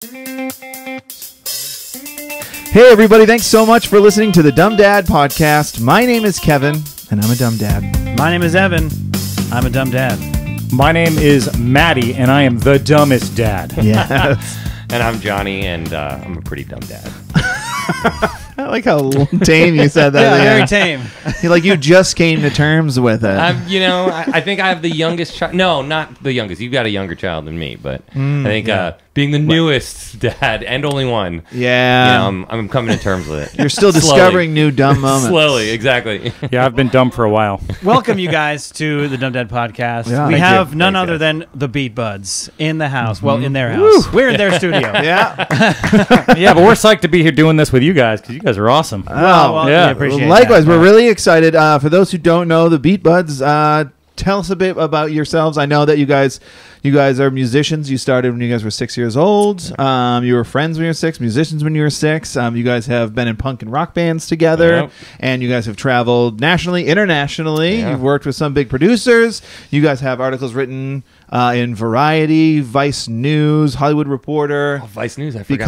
Hey everybody, thanks so much for listening to the Dumb Dad Podcast. My name is Kevin, and I'm a dumb dad. My name is Evan. I'm a dumb dad. My name is Matty, and I am the dumbest dad. Yes. And I'm Jonny, and I'm a pretty dumb dad. I like how tame you said that. Yeah, very tame. Like you just came to terms with it. I think I have the youngest child. No, not the youngest. You've got a younger child than me, but I think being the newest dad and only one, yeah, I'm coming to terms with it. You're still discovering new dumb moments. Slowly, exactly. Yeah, I've been dumb for a while. Welcome, you guys, to the Dumb Dad Podcast. Yeah. We Thank have you. none Thanks, other guys. than the Beat Buds in the house. Well, in their house. We're in their studio. Yeah. Yeah, but we're psyched to be here doing this with you guys because you guys are awesome. Oh, well, yeah. we appreciate Likewise, that. we're really excited. For those who don't know, the Beat Buds, tell us a bit about yourselves. I know that you guys are musicians. You started when you guys were 6 years old. You were friends when you were 6, musicians when you were 6. You guys have been in punk and rock bands together, Yep. and you guys have traveled nationally, internationally. Yeah. You've worked with some big producers. You guys have articles written in Variety, Vice News, Hollywood Reporter. Oh, Vice News, I forgot.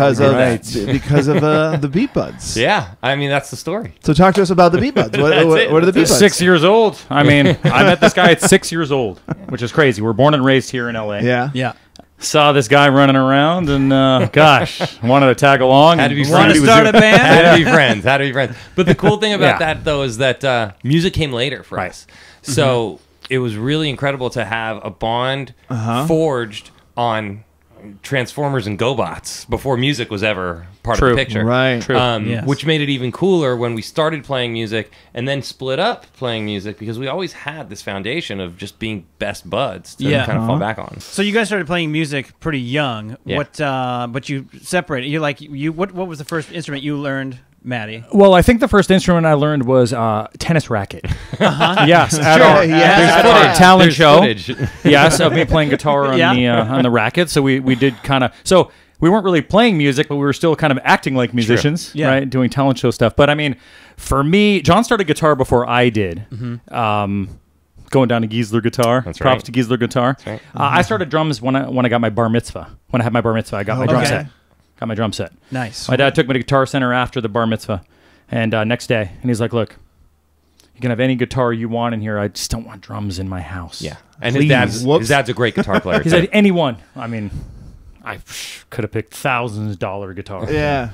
Because of the Beat Buds. Yeah, I mean, that's the story. So talk to us about the Beat Buds. What are the Beat Buds? 6 years old. I mean, I met this guy at 6 years old, which is crazy. We're born and raised here in LA. Yeah. Yeah. Saw this guy running around and, gosh, wanted to tag along. Had to be and Want friends. to start a band? Had to be friends. Had to be friends. But the cool thing about Yeah. that, though, is that music came later for us. So it was really incredible to have a bond forged on Transformers and GoBots before music was ever part of the picture. Right. True. Yes. Which made it even cooler when we started playing music and then split up playing music because we always had this foundation of just being best buds to Yeah. kind of fall back on. So you guys started playing music pretty young. Yeah. But you separated. You're like what was the first instrument you learned, Matty? Well, I think the first instrument I learned was tennis racket. Yes, at Sure, our, yes. at our talent There's show. footage. Yes, of me playing guitar on Yeah. on the racket. So we did kind of we weren't really playing music, but we were still kind of acting like musicians, Yeah. right? Doing talent show stuff. But I mean, for me, John started guitar before I did. Going down to Giesler Guitar. That's Props right. to Giesler Guitar. That's right. I started drums when I got my bar mitzvah. When I had my bar mitzvah, I got my drum Okay. set. Got my drum set. Nice. My dad took me to Guitar Center after the bar mitzvah, and next day, and he's like, "Look, you can have any guitar you want in here. I just don't want drums in my house." Yeah. And Please. his dad's a great guitar player. He too. said, "Anyone." I mean, I could have picked $1,000 guitar. Yeah.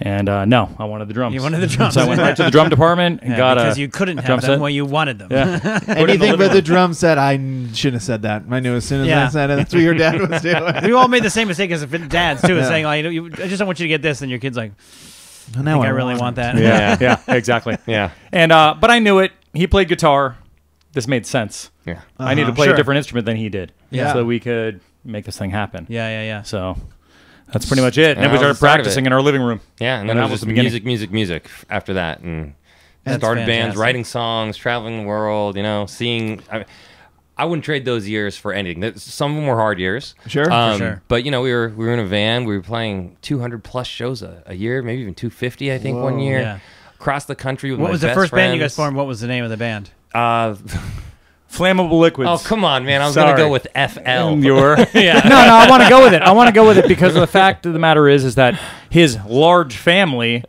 And no, I wanted the drums. You wanted the drums. So I went right to the drum department and Yeah, got because a you couldn't drum have them set. when you wanted them. Yeah. Anything but the drum set. I shouldn't have said that. I knew as soon as Yeah. I said it. That's what your dad was doing. We all made the same mistake as dads too, Yeah. saying like, I just don't want you to get this, and your kid's like, I I think I really want that. Yeah, exactly. Yeah. And but I knew it. He played guitar. This made sense. Yeah. I needed to play Sure. a different instrument than he did, Yeah. so that we could make this thing happen. Yeah. So that's pretty much it. And then that we was started the start of practicing it. in our living room. Yeah, and then And it that was was just the beginning. music after that, and That's started bands, fantastic. writing songs, traveling the world. Seeing. I wouldn't trade those years for anything. Some of them were hard years, Sure. sure. But we were in a van. We were playing 200 plus shows a year, maybe even 250. I think one year Yeah. across the country with What my was the best first band you friends. guys formed? What was the name of the band? Flammable liquids. Oh come on, man! I was gonna Sorry. go with FL. You were? Yeah. No, I want to go with it. I want to go with it because the fact of the matter is that his large family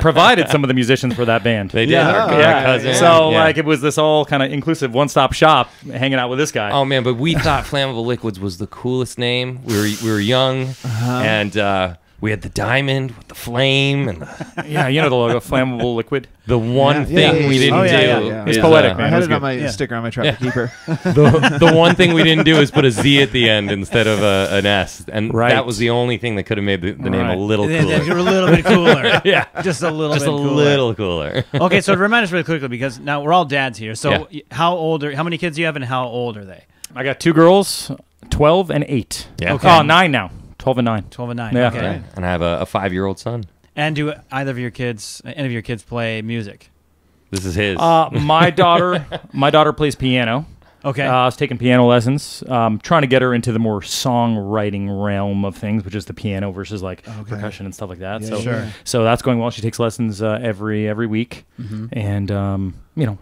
provided some of the musicians for that band. They did. Yeah. Our Yeah. cousin. So yeah. like it was this all kind of inclusive one-stop shop hanging out with this guy. Oh man, but we thought Flammable Liquids was the coolest name. We were young, and we had the diamond with the flame, and Yeah, you know the logo, Flammable Liquid. the one Yeah, thing yeah, we yeah. didn't Oh, yeah, do. yeah, yeah. It's is, poetic, I man. had was it on good. my Yeah. sticker on my trapper keeper. the one thing we didn't do is put a Z at the end instead of an S, and Right. that was the only thing that could have made the name a Right. little You're cooler. a little bit cooler. Yeah, Just a little just bit a cooler. little cooler. Okay, so to remind us really quickly, because now we're all dads here. So Yeah. how many kids do you have, and how old are they? I got 2 girls, 12 and 8. Yeah. Okay. Oh, 9 now. 12 and 9. 12 and 9. Yeah. Okay. Yeah. And I have a 5-year-old son. And do any of your kids play music? This is his. My daughter plays piano. Okay. I was taking piano lessons, trying to get her into the more songwriting realm of things, which is the piano versus like percussion and stuff like that. Yeah, so, sure. so that's going well. She takes lessons every week, and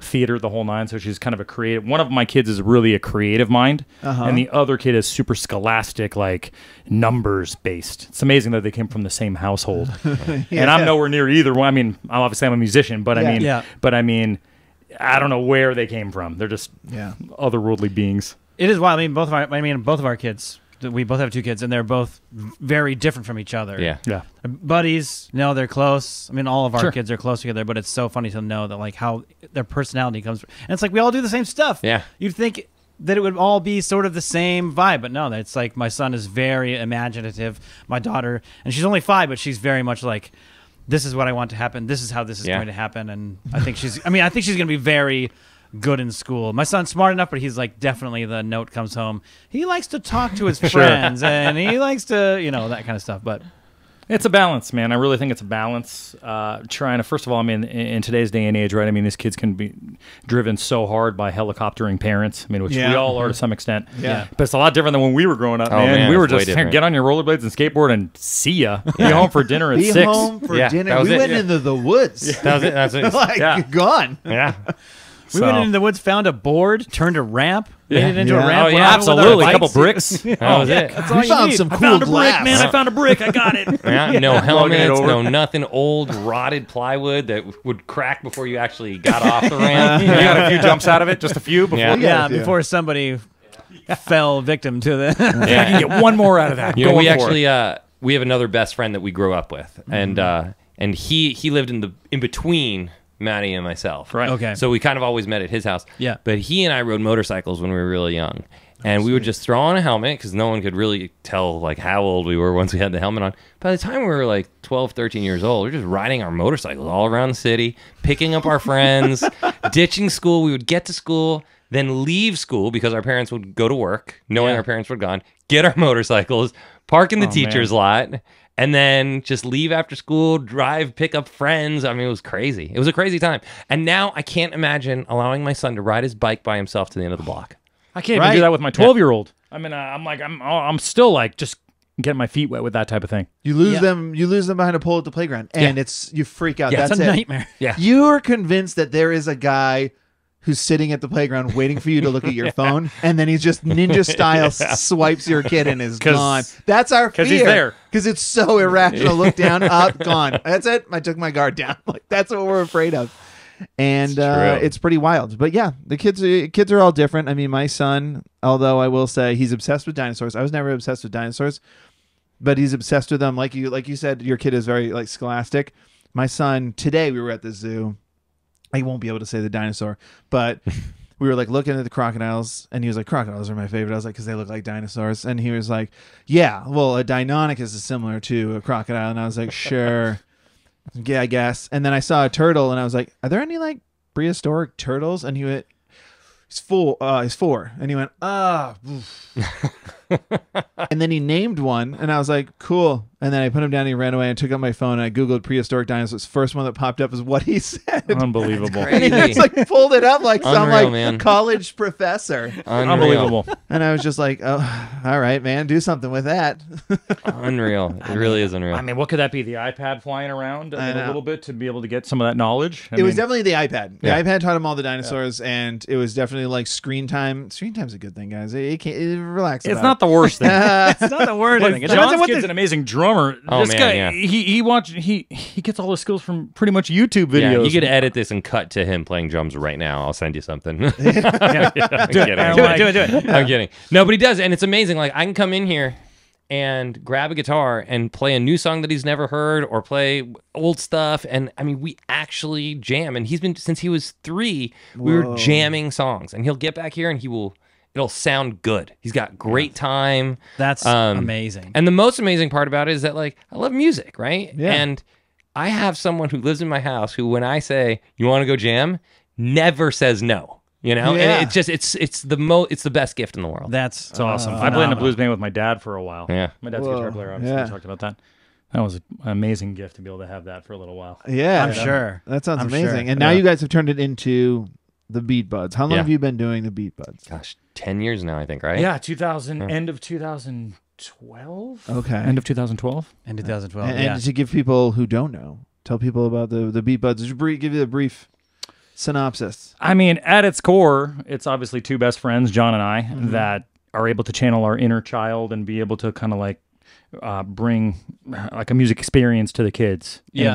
theater the whole nine. So she's kind of a creative. One of my kids is really a creative mind, and the other kid is super scholastic, like numbers based. It's amazing that they came from the same household, and I'm nowhere near either one. I mean, obviously I'm a musician, but I mean, I don't know where they came from. They're just otherworldly beings. It is wild. I mean, both of our kids. We both have 2 kids, and they're both very different from each other. Yeah. Buddies, no, they're close. I mean, all of our kids are close together, but it's so funny to know that like how their personality comes from. And it's like we all do the same stuff. Yeah. You'd think that it would all be sort of the same vibe, but no, it's like my son is very imaginative. My daughter, and she's only 5, but she's very much like, this is what I want to happen. This is how this is going to happen. And I think she's going to be very good in school. My son's smart enough, but he's like definitely the note comes home. He likes to talk to his friends and he likes to, that kind of stuff. But it's a balance, man. I really think it's a balance. Trying to, first of all, I mean, in today's day and age, right? I mean, these kids can be driven so hard by helicoptering parents. I mean, which we all are to some extent. Yeah. But it's a lot different than when we were growing up, man. We were It's way just different. get on your rollerblades and skateboard and see ya. Be home for dinner at Be 6. home for Yeah, dinner. that was We it, went yeah. into the woods. That was it. That's it. Like gone. Yeah. we went into the woods, found a board, turned a ramp, made it into Yeah. a ramp. Oh, went yeah, out with our absolutely. A bikes. couple bricks. That was it. That's all We you found need. some I cool found a glass. brick, man. I found a brick. I got it. Yeah, no Lugging it helmets, over. no nothing. Old rotted plywood that would crack before you actually got off the ramp. You got a few jumps out of it, just a few. Before Yeah. Yeah, Yeah. before somebody fell victim to the. I can get one more out of that. You know, Going we for actually it. we have another best friend that we grew up with, and he lived in between Matty and myself. Right. Okay. So we kind of always met at his house. Yeah. But he and I rode motorcycles when we were really young. And we would just throw on a helmet because no one could really tell like how old we were once we had the helmet on. By the time we were like 12, 13 years old, we were just riding our motorcycles all around the city, picking up our friends, ditching school. We would get to school, then leave school because our parents would go to work, knowing our parents were gone, get our motorcycles, park in the teacher's lot, and then just leave after school, drive, pick up friends. I mean, it was crazy. It was a crazy time. And now I can't imagine allowing my son to ride his bike by himself to the end of the block. I can't even do that with my 12-year-old. I mean, I'm still like just getting my feet wet with that type of thing. You lose them. You lose them behind a pole at the playground, and you freak out. Yeah, That's It's a it. nightmare. Yeah. You are convinced that there is a guy who's sitting at the playground waiting for you to look at your phone, and then he's just ninja style swipes your kid and is gone. That's our fear. 'cause he's there. Because it's so irrational. Look down, up, gone. That's it. I took my guard down. Like that's what we're afraid of. And it's pretty wild. But yeah, the kids are all different. I mean, my son, although I will say he's obsessed with dinosaurs. I was never obsessed with dinosaurs, but he's obsessed with them. Like you said, your kid is very like scholastic. My son, today we were at the zoo. I won't be able to say the dinosaur, but we were like looking at the crocodiles, and he was like, crocodiles are my favorite. I was like, because they look like dinosaurs. And he was like, yeah, well, a Deinonychus is similar to a crocodile. And I was like, sure. Yeah, I guess. And then I saw a turtle, and I was like, "Are there any like prehistoric turtles?" And he went, "He's 4." And he went, "Ah." And then he named one, and I was like, "Cool." And then I put him down. And he ran away, and took out my phone, and I googled prehistoric dinosaurs. First one that popped up is what he said. Unbelievable. And he just like pulled it up like some Unreal, like man. college professor. Unbelievable. And I was just like, "Oh, all right, man, do something with that." Unreal. It really is unreal. I mean, what could that be? The iPad flying around I know. a little bit to be able to get some of that knowledge? It was definitely the iPad. The Yeah. iPad taught him all the dinosaurs, and it was definitely like screen time. Screen time's a good thing, guys. Relax. It's about not the worst thing. It's not the word. Like, John's kid's an amazing drummer. Oh, This man, guy, yeah. he gets all his skills from pretty much YouTube videos. Yeah, you could edit this and cut to him playing drums right now. I'll send you something. I'm Do it. Do it. I'm kidding. No, but he does, and it's amazing. Like I can come in here and grab a guitar and play a new song that he's never heard, or play old stuff. And I mean, we actually jam. And he's been since he was 3. We were jamming songs, and he'll get back here and it'll sound good. He's got great time. That's amazing. And the most amazing part about it is that, like, I love music, right? Yeah. And I have someone who lives in my house who, when I say, "You want to go jam?" never says no. You know? Yeah. And it's just it's the best gift in the world. That's awesome. I played in a blues band with my dad for a while. Yeah. My dad's a guitar player. Obviously, we talked about that. That was an amazing gift to be able to have that for a little while. Yeah, I'm sure. That sounds I'm amazing. sure. And now you guys have turned it into the Beat Buds. How long have you been doing the Beat Buds? Gosh, 10 years now, I think, right? Yeah, end of 2012. Okay. End of 2012. In 2012. And to give people who don't know, tell people about the Beat Buds. Give you a brief synopsis. I mean, at its core, it's obviously two best friends, John and I, that are able to channel our inner child and be able to kind of like bring like a music experience to the kids in a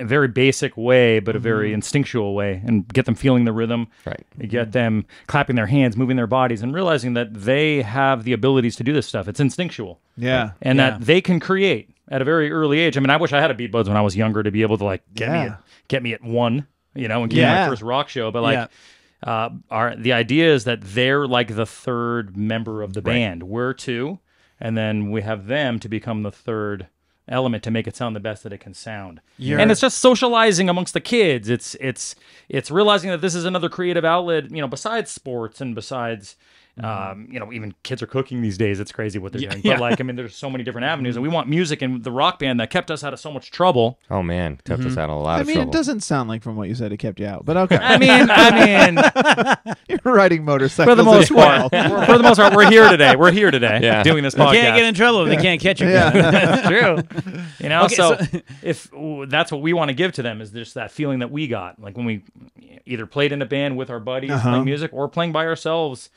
very basic way, but a very instinctual way, and get them feeling the rhythm. Right. Get them clapping their hands, moving their bodies, and realizing that they have the abilities to do this stuff. It's instinctual. Yeah. And that they can create at a very early age. I mean, I wish I had a Beat Buds when I was younger to be able to like get me at 1, and give me my first rock show. But like the idea is that they're like the third member of the band. We're 2, and then we have them to become the third element to make it sound the best that it can sound. And it's just socializing amongst the kids. It's realizing that this is another creative outlet, besides sports and besides even kids are cooking these days. It's crazy what they're doing. But like, I mean, there's so many different avenues, and we want music, and the rock band that kept us out of so much trouble. Oh man, kept us out of a lot of trouble. I mean, it doesn't sound like from what you said it kept you out, but okay. I mean, you're riding motorcycles for the most part, we're here today. We're here today doing this podcast. You can't get in trouble if they can't catch you. That's true. So if that's what we want to give to them is just that feeling that we got, like when we either played in a band with our buddies playing music or playing by ourselves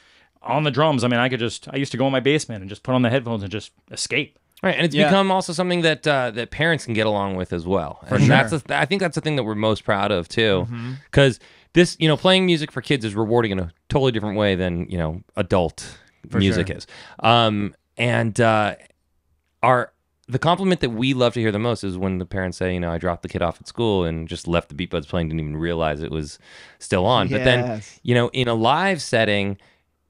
on the drums. I mean, I used to go in my basement and just put on the headphones and just escape. Right, and it's become also something that that parents can get along with as well. And I think that's the thing that we're most proud of too, because this, playing music for kids is rewarding in a totally different way than adult music is. The compliment that we love to hear the most is when the parents say, I dropped the kid off at school and just left the Beat Buds playing, didn't even realize it was still on. But then, in a live setting,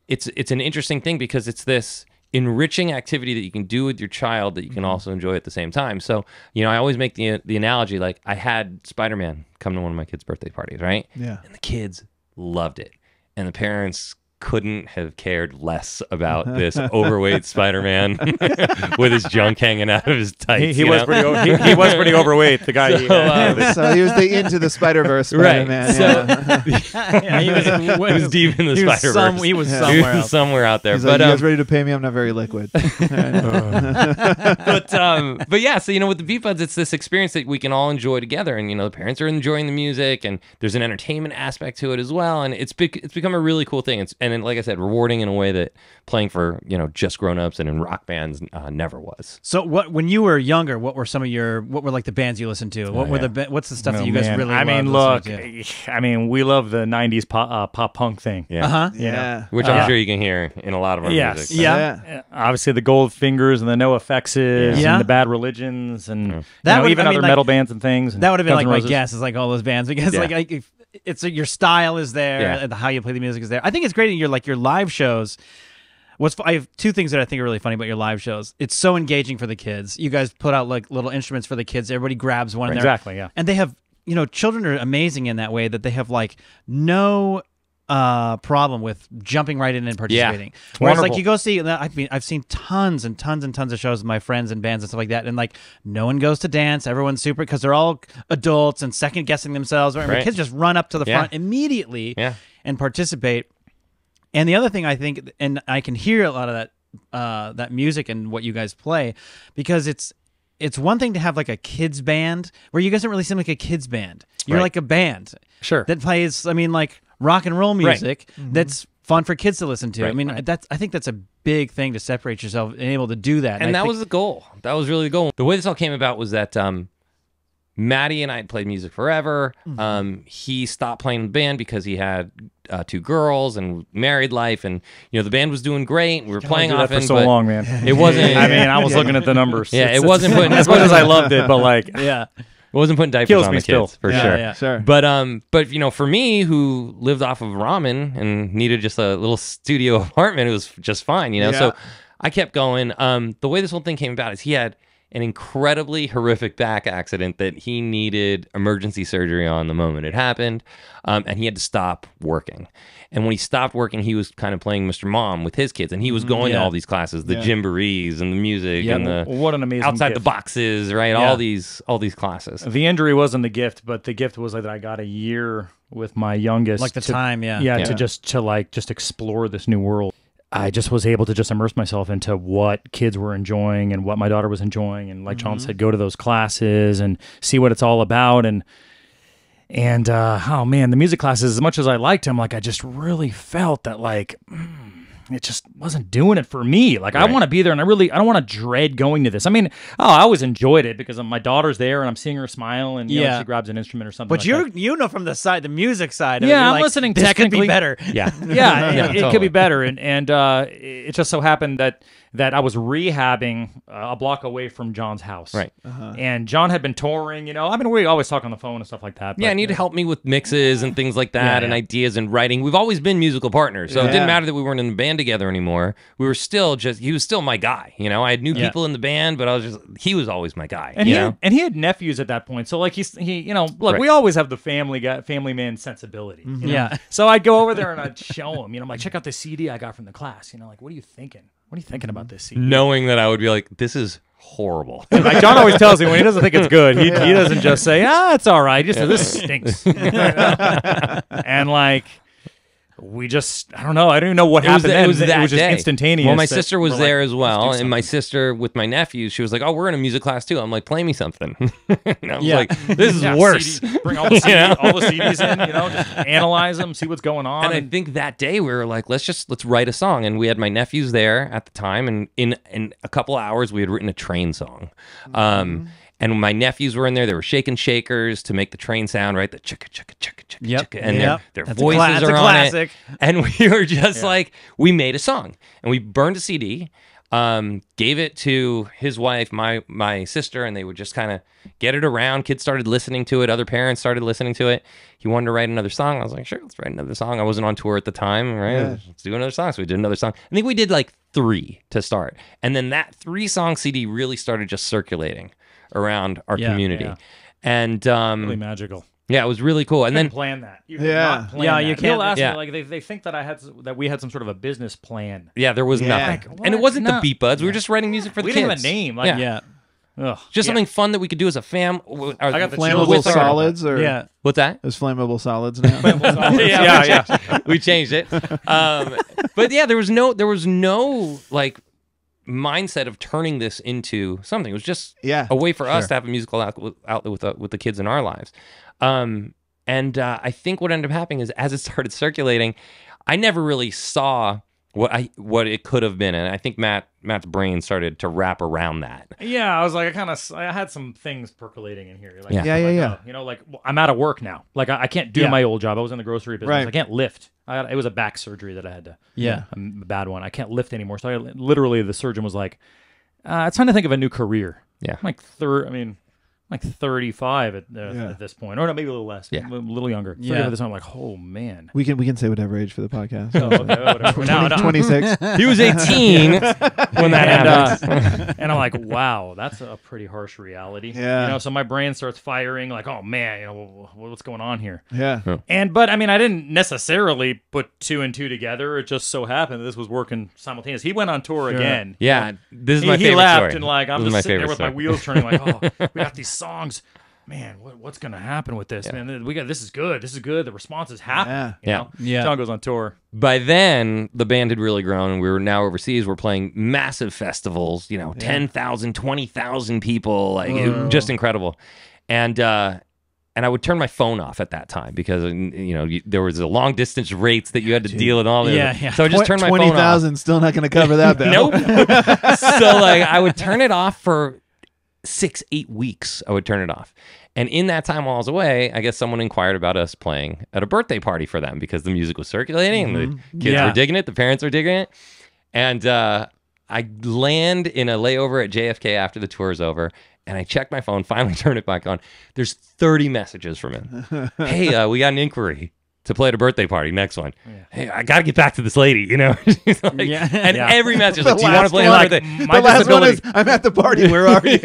it's an interesting thing because it's this enriching activity that you can do with your child that you can also enjoy at the same time. So, I always make the analogy, like I had Spider-Man come to one of my kids' birthday parties, right? Yeah. And the kids loved it. And the parents couldn't have cared less about this overweight Spider-Man with his junk hanging out of his tights. He was pretty overweight. The guy. So he was the Into the Spider-Verse Spider-Man. He was deep in the Spider-Verse. He was somewhere else. Somewhere out there. He's like, you guys ready to pay me? I'm not very liquid. But yeah, so with the Beat Buds, it's this experience that we can all enjoy together, and the parents are enjoying the music, and there's an entertainment aspect to it as well, and it's become a really cool thing. And like I said, rewarding in a way that playing for just grown-ups and in rock bands never was. So when you were younger, what were like the bands you listened to? What's the stuff that you guys really loved? We love the 90s pop punk thing. Which I'm sure you can hear in a lot of our music. Obviously the Goldfingers and the No Effects and the Bad Religions and even other metal bands and things. That would have been like my guess, is like all those bands, because it's your style is there, and how you play the music is there. I think it's great in your live shows. I have 2 things that I think are really funny about your live shows. It's so engaging for the kids. You guys put out like little instruments for the kids. Everybody grabs one. Exactly, yeah. And they have, children are amazing in that way, that they have like no problem with jumping right in and participating. Whereas like you go see, I've seen tons and tons and tons of shows with my friends and bands and stuff like that, and like no one goes to dance. Everyone's super, because they're all adults and second guessing themselves. Right. The kids just run up to the front immediately and participate. And the other thing I think, and I can hear a lot of that music and what you guys play, because it's one thing to have like a kids band where you guys don't really seem like a kids band. You're like a band that plays, like rock and roll music that's fun for kids to listen to. I think that's a big thing to separate yourself and able to do that. And that was the goal. That was really the goal. The way this all came about was that Matty and I had played music forever. He stopped playing the band because he had 2 girls and married life, and the band was doing great. We were playing often for so long, man. It wasn't. I was looking at the numbers. Yeah, it wasn't putting as much as I loved it, but it wasn't putting diapers on the kids for sure. Yeah. Sure. But for me, who lived off of ramen and needed just a little studio apartment, it was just fine. So I kept going. The way this whole thing came about is he had an incredibly horrific back accident that he needed emergency surgery on the moment it happened, and he had to stop working. And when he stopped working, he was kind of playing Mr. Mom with his kids, and he was going to all these classes, the Gymborees and the music and the what an amazing outside gift. the boxes, right? All these classes. The injury wasn't the gift, but the gift was like that I got a year with my youngest, Like the time, to just explore this new world. I just was able to just immerse myself into what kids were enjoying and what my daughter was enjoying, and like John said, go to those classes and see what it's all about. And oh man, the music classes, as much as I liked them, like I just really felt that like it just wasn't doing it for me. Like I want to be there, and I don't want to dread going to this. I mean, I always enjoyed it because my daughter's there and I'm seeing her smile, and you know, she grabs an instrument or something. But like you know from the side, the music side. Yeah, I'm like, listening. This could be Technically, better. Yeah, it totally. could be better, and it just so happened that I was rehabbing a block away from John's house. Right. And John had been touring, you know. I mean, we always talk on the phone and stuff like that. But, Yeah, and he'd help me with mixes and things like that, and ideas and writing. We've always been musical partners, so it didn't matter that we weren't in the band together anymore. We were still he was still my guy, you know. I had new people in the band, but he was always my guy, and you know. And he had nephews at that point, so like he you know, look, we always have the family man sensibility. You know? Yeah. So I'd go over there and I'd show him, you know, I'm like, check out this CD I got from the class, you know, like, what are you thinking? What are you thinking about this CD? Knowing that I would be like, this is horrible. Like John always tells me when he doesn't think it's good, he doesn't just say, it's all right. He just says, this stinks. And like, we just, I don't know. I don't even know what happened. It was that just day. instantaneous. Well, my sister was there like, as well, let's do and my something. sister with my nephews, she was like, "Oh, we're in a music class too." I'm like, "Play me something." And I was like, "This is worse." Bring all the, all the CDs in, you know, just analyze them, see what's going on. And I think that day we were like, let's write a song. And we had my nephews there at the time, and in a couple of hours we had written a train song. And my nephews were in there. They were shaking shakers to make the train sound, right? The chicka chicka chicka chicka chicka, and their voices are on it. And we were just like, we made a song, and we burned a CD, gave it to his wife, my sister, and they would just kind of get it around. Kids started listening to it. Other parents started listening to it. He wanted to write another song. I was like, sure, let's write another song. I wasn't on tour at the time, right? Let's do another song. So we did another song. I think we did like 3 to start, and then that 3-song CD really started just circulating around our community. And really magical. yeah, it was really cool. And Then then plan that. You Yeah, you can't. They'll ask Yeah. me, like they think that we had some sort of a business plan. yeah, there was nothing. And it What? wasn't No. the Beat Buds. We were just writing music for the We kids. didn't have a name. Like, Yeah. Ugh. Just something fun that we could do as a fam. I got the Flammable chills. solids, or Yeah. What's that? is flammable solids now? Yeah. We changed it. But yeah, there was no like mindset of turning this into something. It was just a way for us to have a musical outlet with the kids in our lives. And I think what ended up happening is, as it started circulating, I never really saw what it could have been, and I think Matt's brain started to wrap around that. Yeah, I was like, I had some things percolating in here. Like, Yeah. You know, like I'm out of work now. Like I can't do my old job. I was in the grocery business. Right. I can't lift. It was a back surgery that I had to. Yeah. A bad one. I can't lift anymore. So literally, the surgeon was like, "It's time to think of a new career." Yeah. I'm like 35 at this point, or no, maybe a little less. Yeah. A little younger. 35 at this point. I'm like, oh man. we can say whatever age for the podcast. So, okay, whatever. No. 26. He was 18 when that happened. And I'm like, wow, that's a pretty harsh reality. Yeah. You know, so my brain starts firing, like, oh man, you know, what's going on here? Yeah. But I mean, I didn't necessarily put 2 and 2 together. It just so happened that this was working simultaneously. He went on tour again. Yeah, this is my He favorite laughed story. and like, I'm This is just my sitting there favorite with my story. wheels turning, like, oh, we got these songs. Man, what's gonna happen with this? Man, this is good. This is good. The response is happening. Yeah. You know? John goes on tour. By then, the band had really grown, and we were now overseas. We're playing massive festivals, 10,000, 20,000 people, like it was just incredible. And I would turn my phone off at that time because there was a long distance rates that you had to deal with all. Yeah. So I just turned my phone off. 20,000 still not going to cover that bill. Nope. So like I would turn it off for 6-8 weeks. I would turn it off. And in that time while I was away, I guess someone inquired about us playing at a birthday party for them because the music was circulating and the kids were digging it, the parents were digging it. And I land in a layover at JFK after the tour is over, and I check my phone, finally turn it back on. There's 30 messages from him. Hey, we got an inquiry. to play at a birthday party. Next one. Yeah. Hey, I got to get back to this lady, you know? She's like, and every message is like, do you want to play a birthday? My last one is, I'm at the party. Where are you?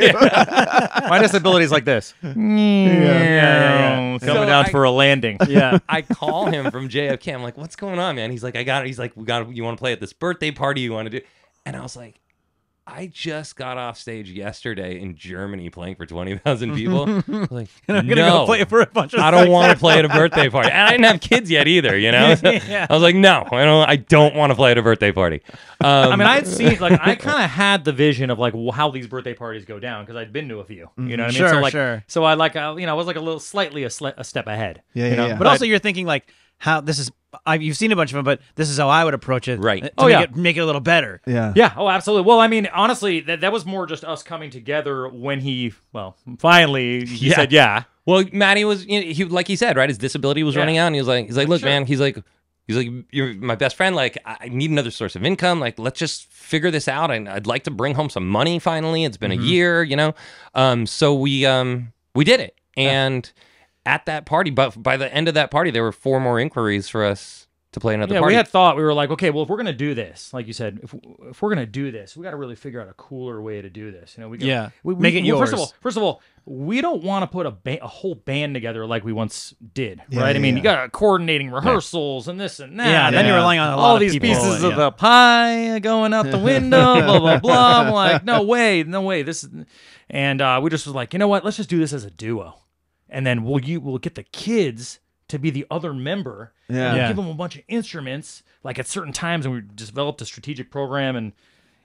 My disability is like this. Coming down for a landing. Yeah. I call him from JFK. I'm like, what's going on, man? He's like, I got it. He's like, you want to play at this birthday party you want to do? And I was like, I just got off stage yesterday in Germany playing for 20,000 people. Like, and I'm gonna go play for a bunch of I don't want to play at a birthday party. And I didn't have kids yet either, you know? So I was like, no, I don't want to play at a birthday party. I mean, I had seen, like, I kind of had the vision of, like, how these birthday parties go down because I'd been to a few. You know what I mean? Sure, so, like, sure. So I, like, I was, like, a little slightly a step ahead. Yeah, you know? yeah. But also, you're thinking, like, how this is. You've seen a bunch of them, but this is how I would approach it. Right. To make it a little better. Yeah. Yeah. Oh, absolutely. Well, I mean, honestly, that was more just us coming together when finally he said yeah. Well, Matty was, he like he said, right? His disability was running out, and he's like, look, man, he's like, you're my best friend. Like, I need another source of income. Like, let's just figure this out, and I'd like to bring home some money. Finally, it's been a year, you know. So we did it, and. At that party, but by the end of that party, there were 4 more inquiries for us to play another party. We had thought, we were like, okay, well, if we're going to do this, like you said, if we're going to do this, we got to really figure out a cooler way to do this. You know, make it yours. First of all, we don't want to put a whole band together like we once did, right? I mean, you got coordinating rehearsals and this and that. Yeah, then you're relying on a lot all of these people, pieces of the pie going out the window, blah, blah, blah. I'm like, no way. And we just was like, you know what? Let's just do this as a duo. And then we'll get the kids to be the other member. Yeah. And we'll give them a bunch of instruments, like at certain times, and we developed a strategic program.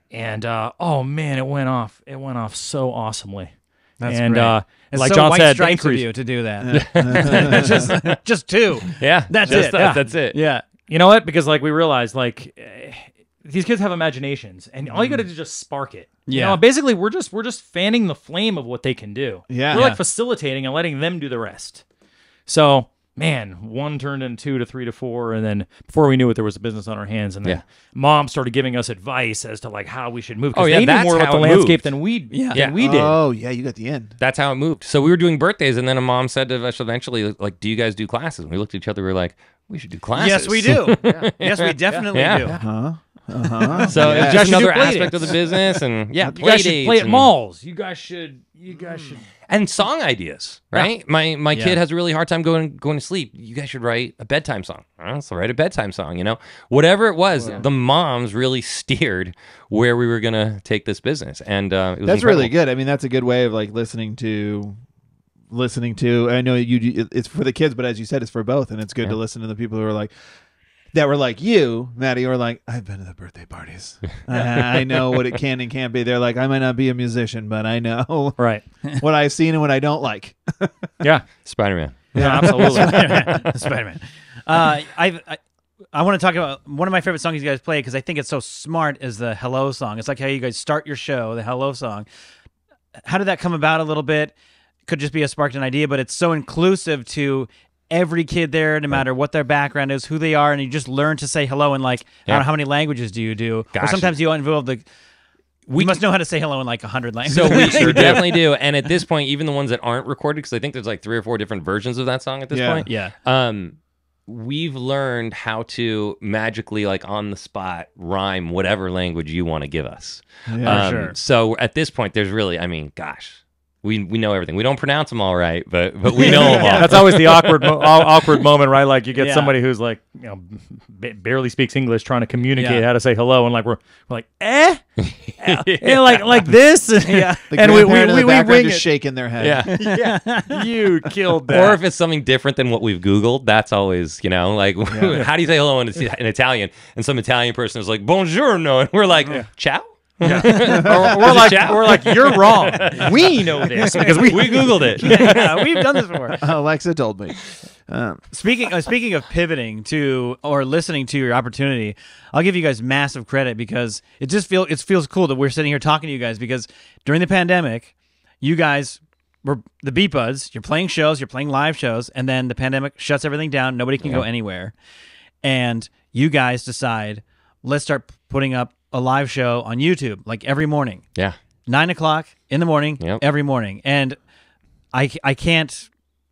And oh man, it went off so awesomely. That's and great. like so John white said, stripes of you to do that. just 2. Yeah, that's it. That's it. Yeah. You know what? Because like we realized, like these kids have imaginations, and all you got to do is just spark it. Yeah. You know, basically, we're just fanning the flame of what they can do. Yeah. We're like facilitating and letting them do the rest. So, man, 1 turned into 2 to 3 to 4, and then before we knew it, there was a business on our hands. And then Mom started giving us advice as to like how we should move. Because they knew more about the landscape than we did. Oh, yeah, you got the end. That's how it moved. So we were doing birthdays, and then a mom said to us eventually, like, do you guys do classes? And we looked at each other, we were like, we should do classes. Yes, we do. Yes, we definitely do. Uh-huh. So it's just another aspect of the business, and you guys should play at malls. You guys should, and song ideas, right? My kid has a really hard time going to sleep. You guys should write a bedtime song. So write a bedtime song. You know, whatever it was, the moms really steered where we were gonna take this business, and it was that's incredible. really good. I mean, that's a good way of like listening to. I know it's for the kids, but as you said, it's for both, and it's good to listen to the people who are like. That were like you, Matty, or like, I've been to the birthday parties. I know what it can and can't be. They're like, I might not be a musician, but I know what I've seen and what I don't like. Yeah. Spider-Man. Yeah, absolutely. Spider-Man. I want to talk about one of my favorite songs you guys play because I think it's so smart is the Hello song. It's like how you guys start your show, the Hello song. How did that come about a little bit? Could just be a sparked an idea, but it's so inclusive to every kid there, no matter what their background is, who they are, and you just learn to say hello in like, I don't know, how many languages do you do? Or sometimes you involve we must know how to say hello in like 100 languages. So we definitely do. And at this point, even the ones that aren't recorded, because I think there's like 3 or 4 different versions of that song at this point. Yeah. We've learned how to magically, like on the spot, rhyme whatever language you want to give us. Yeah, sure. So at this point, there's really, I mean, gosh. We know everything. We don't pronounce them all right, but we know them all. That's always the awkward moment, right? Like you get somebody who's like, you know, barely speaks English, trying to communicate how to say hello, and like we're like, like this, The and we background wing just it. shaking their head. Yeah, you killed that. Or if it's something different than what we've Googled, that's always, you know, like how do you say hello in Italian? And some Italian person is like, buongiorno, and we're like, ciao. Yeah. we're like, you're wrong. We know this because we Googled it. Yeah, we've done this before. Alexa told me. Speaking of pivoting to or listening to your opportunity, I'll give you guys massive credit because it feels cool that we're sitting here talking to you guys because during the pandemic, you guys were the Beat Buds. You're playing shows, you're playing live shows, and then the pandemic shuts everything down. Nobody can go anywhere, and you guys decide let's start putting up a live show on YouTube, like every morning. Yeah. 9 o'clock in the morning, every morning. And I can't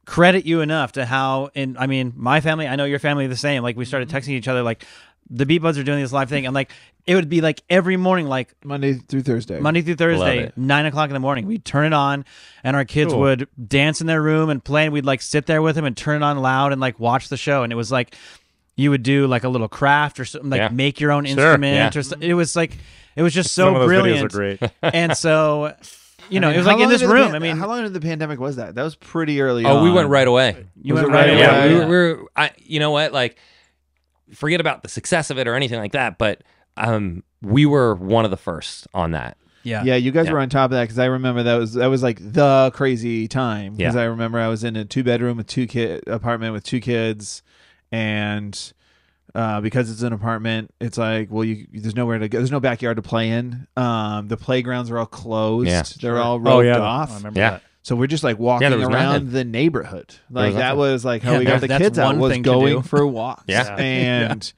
credit you enough to how, and I mean, my family, I know your family the same. Like we started texting each other, like the Beat Buds are doing this live thing, and like it would be like every morning, like Monday through Thursday, 9 o'clock in the morning. We'd turn it on, and our kids would dance in their room and play. And we'd like sit there with them and turn it on loud and like watch the show. And it was like you would do like a little craft or something, like make your own instrument or something. It was like it was just so brilliant. Videos are great. And so. You know, it was like in this room. I mean, how long into the pandemic was that? That was pretty early. Oh, we went right away. You went right away. Yeah, you know what? Like, forget about the success of it or anything like that. But we were one of the first on that. Yeah, yeah. You guys were on top of that because I remember that was like the crazy time. Because I remember I was in a 2-bedroom with apartment with 2 kids, and. Because it's an apartment, it's like, well, there's nowhere to go. There's no backyard to play in. The playgrounds are all closed. Yeah, they're all roped off. I remember that. So we're just like walking around the neighborhood. Like that was like how we got the kids out, was going for walks. And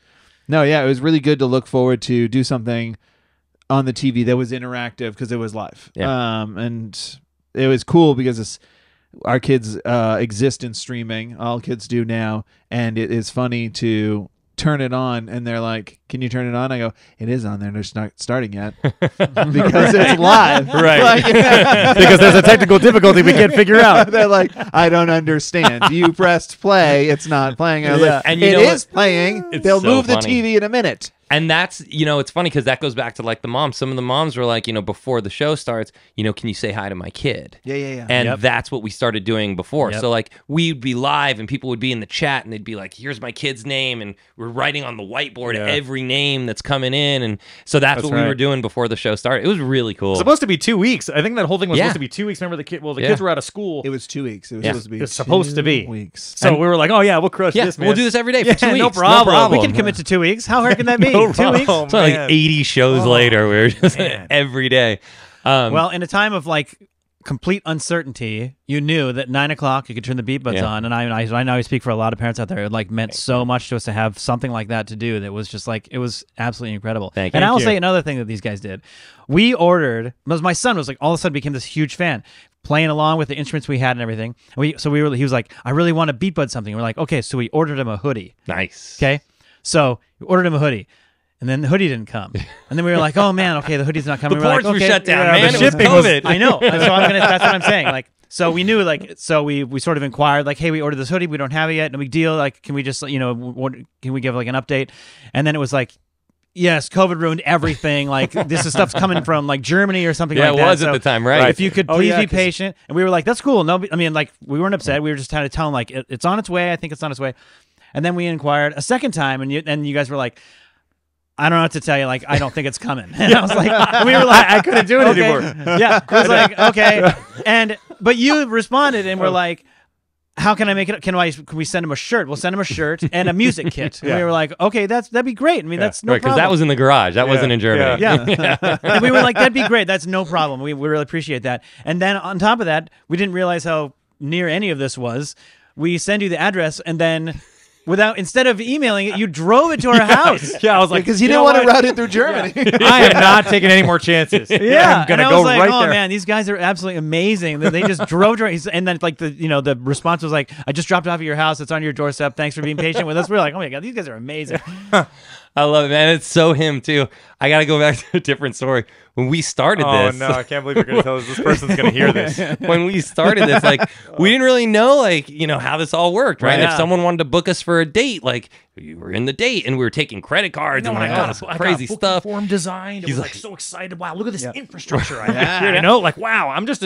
it was really good to look forward to do something on the TV that was interactive because it was live. And it was cool because our kids exist in streaming. All kids do now. And it is funny to turn it on, and they're like, "Can you turn it on?" I go, "It is on there. They're just not starting yet because it's live, right?" Like, because there's a technical difficulty we can't figure out. They're like, "I don't understand. You pressed play. It's not playing." I was like, and it is playing. They'll move the TV in a minute. And that's, it's funny because that goes back to like the moms. Some of the moms were like, before the show starts, can you say hi to my kid? Yeah. And that's what we started doing before. So like we'd be live and people would be in the chat and they'd be like, here's my kid's name. And we're writing on the whiteboard every name that's coming in. And so that's what we were doing before the show started. It was really cool. It's supposed to be 2 weeks. I think that whole thing was supposed to be 2 weeks. Remember the kids were out of school. It was 2 weeks. It was supposed to be. It's supposed to be 2 weeks. So we were like, oh yeah, we'll crush this, man. We'll do this every day for 2 weeks. No problem. We can commit to 2 weeks. How hard can that be? 2 weeks? So like 80 shows later, we were just every day. Well, in a time of like complete uncertainty, you knew that 9 o'clock you could turn the Beat Buds on, and I know I speak for a lot of parents out there. It like meant so much to us to have something like that to do. That was just like it was absolutely incredible. Thank and you. I will say another thing that these guys did. We ordered because my son was like all of a sudden became this huge fan. Playing along with the instruments we had and everything. He was like, I really want to Beat Bud something. We're like, okay, so we ordered him a hoodie. Nice. Okay, so we ordered him a hoodie. And then the hoodie didn't come. And then we were like, oh, man, okay, the hoodie's not coming. The ports were like, were shut down, man. The shipping was COVID. I know. So that's what I'm saying. Like, so we knew, like, so we sort of inquired, like, hey, we ordered this hoodie. We don't have it yet. No big deal. Like, can we just, can we give like an update? And then it was like, yes, COVID ruined everything. Like, this is stuff's coming from like Germany or something like that. Yeah, it was at the time, right? If you could please be patient. And we were like, that's cool. No, I mean, like, we weren't upset. We were just trying to tell them, like, it's on its way. I think it's on its way. And then we inquired a second time, and you guys were like, I don't know what to tell you. Like, I don't think it's coming. And I was like, we were like, I couldn't do it anymore. Yeah, it was like, okay. But you responded, and we're like, how can I make it? Can we send him a shirt? We'll send him a shirt and a music kit. And we were like, okay, that'd be great. I mean, that's no problem. Because that was in the garage. That wasn't in Germany. Yeah. And we were like, that'd be great. That's no problem. We really appreciate that. And then on top of that, we didn't realize how near any of this was. We send you the address, and then instead of emailing it, you drove it to our house. Yeah, I was like, because you didn't want to route it through Germany. I am not taking any more chances. Yeah, I'm gonna go right like, oh there. man, these guys are absolutely amazing. They just drove to our, and then like the response was like, I just dropped it off at your house. It's on your doorstep. Thanks for being patient with us. We're like, oh my god, these guys are amazing. I love it, man. It's so him too. I got to go back to a different story. When we started this, oh no, I can't believe you're going to tell us this person's going to hear this. When we started this, like we didn't really know, like how this all worked, right? Yeah. If someone wanted to book us for a date, like you were in the date, and we were taking credit cards and like all this crazy stuff. Form designed. He's like so excited. Wow, look at this infrastructure I have. Like wow, I'm just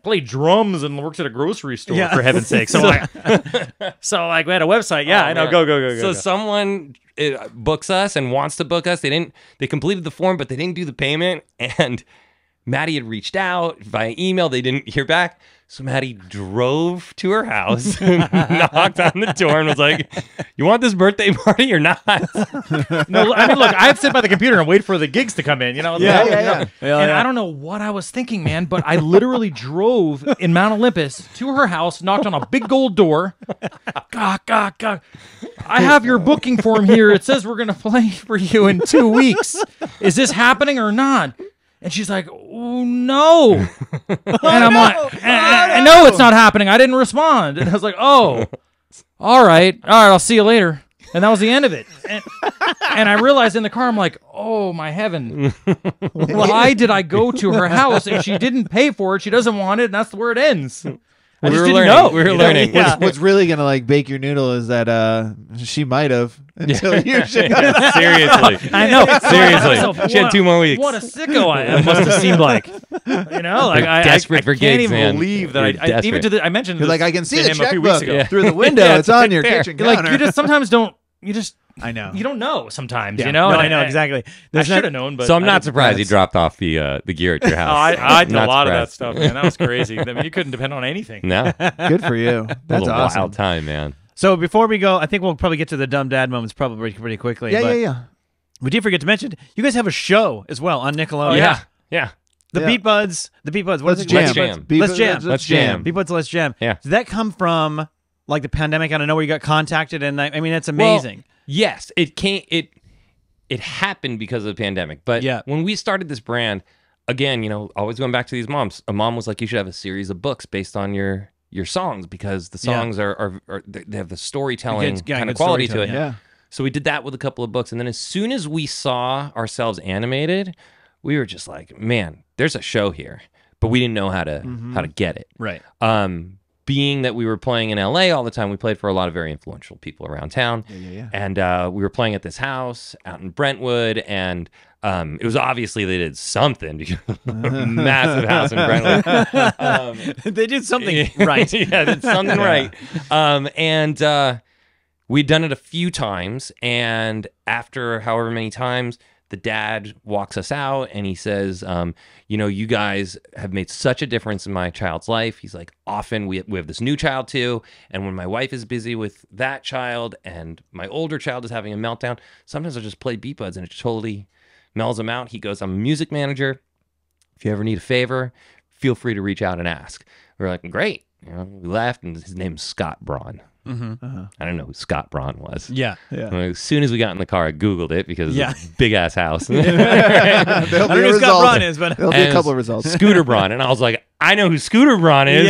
play drums and works at a grocery store for heaven's sake. So like we had a website. Yeah, I know. Go. So someone books us and wants to book us. They completed the form, but they didn't do the payment. And Matty had reached out via email. They didn't hear back. So Matty drove to her house, knocked on the door, and was like, "You want this birthday party or not?" No, I mean, look, I'd sit by the computer and wait for the gigs to come in. And I don't know what I was thinking, man, but I literally drove in Mount Olympus to her house, knocked on a big gold door. God. I have your booking form here. It says we're going to play for you in 2 weeks. Is this happening or not? And she's like, oh, no. And I'm like, and know it's not happening. I didn't respond. And I was like, oh, all right, I'll see you later. And that was the end of it. And I realized in the car, I'm like, oh, my heaven. Why did I go to her house and she didn't pay for it? She doesn't want it, and that's where it ends. I just didn't know. We were learning. Yeah. What's really going to like bake your noodle is that she might have until you should. Seriously. I know. Seriously. She had 2 more weeks. What a sicko I must have seemed like. You know, like I desperate for can't gigs, even man. believe that I even to the, I mentioned You're this like, I can see to the him a few weeks checkbook ago. through the window. It's on your kitchen counter. Like you just sometimes don't. I know. You don't know sometimes. Yeah. You know. No, And I know exactly. I should have known, but So I'm not didn't. surprised he dropped off the gear at your house. I did a Not lot of that surprised. stuff, man. That was crazy. I mean, you couldn't depend on anything. No. Good for you. That's a awesome. wild time, man. So before we go, I think we'll probably get to the dumb dad moments probably pretty quickly. Yeah, but yeah. We did forget to mention you guys have a show as well on Nickelodeon. Yeah. The Yeah. Beat Buds. What Let's is it? jam. Let's jam. Let's jam. Let's jam. Beat Buds. Let's jam. Yeah. Did that come from like the pandemic? I don't know where you got contacted, and I mean that's amazing. Well, yes, it came. It happened because of the pandemic. But Yeah. when we started this brand, again, always going back to these moms. A mom was like, "You should have a series of books based on your songs because the songs are they have the storytelling kind of quality to it." Yeah. So we did that with a couple of books, and then as soon as we saw ourselves animated, we were just like, "Man, there's a show here," but we didn't know how to get it. Right. Being that we were playing in LA all the time, we played for a lot of very influential people around town. Yeah. And we were playing at this house out in Brentwood, and it was obviously they did something. Massive house in Brentwood. They did something right. Yeah, did something right. And we'd done it a few times, and after however many times, the dad walks us out and he says, you guys have made such a difference in my child's life. He's like, often we have this new child too. And when my wife is busy with that child and my older child is having a meltdown, sometimes I'll just play Beat Buds and it totally mellows him out. He goes, I'm a music manager. If you ever need a favor, feel free to reach out and ask. We're like, great. We left, and his name's Scott Braun. I don't know who Scott Braun was. Yeah. As soon as we got in the car, I Googled it because it's a big ass house. There'll be I don't know a who Scott result. Braun is, but There'll be a couple of results. Scooter Braun. And I was like, I know who Scooter Braun is.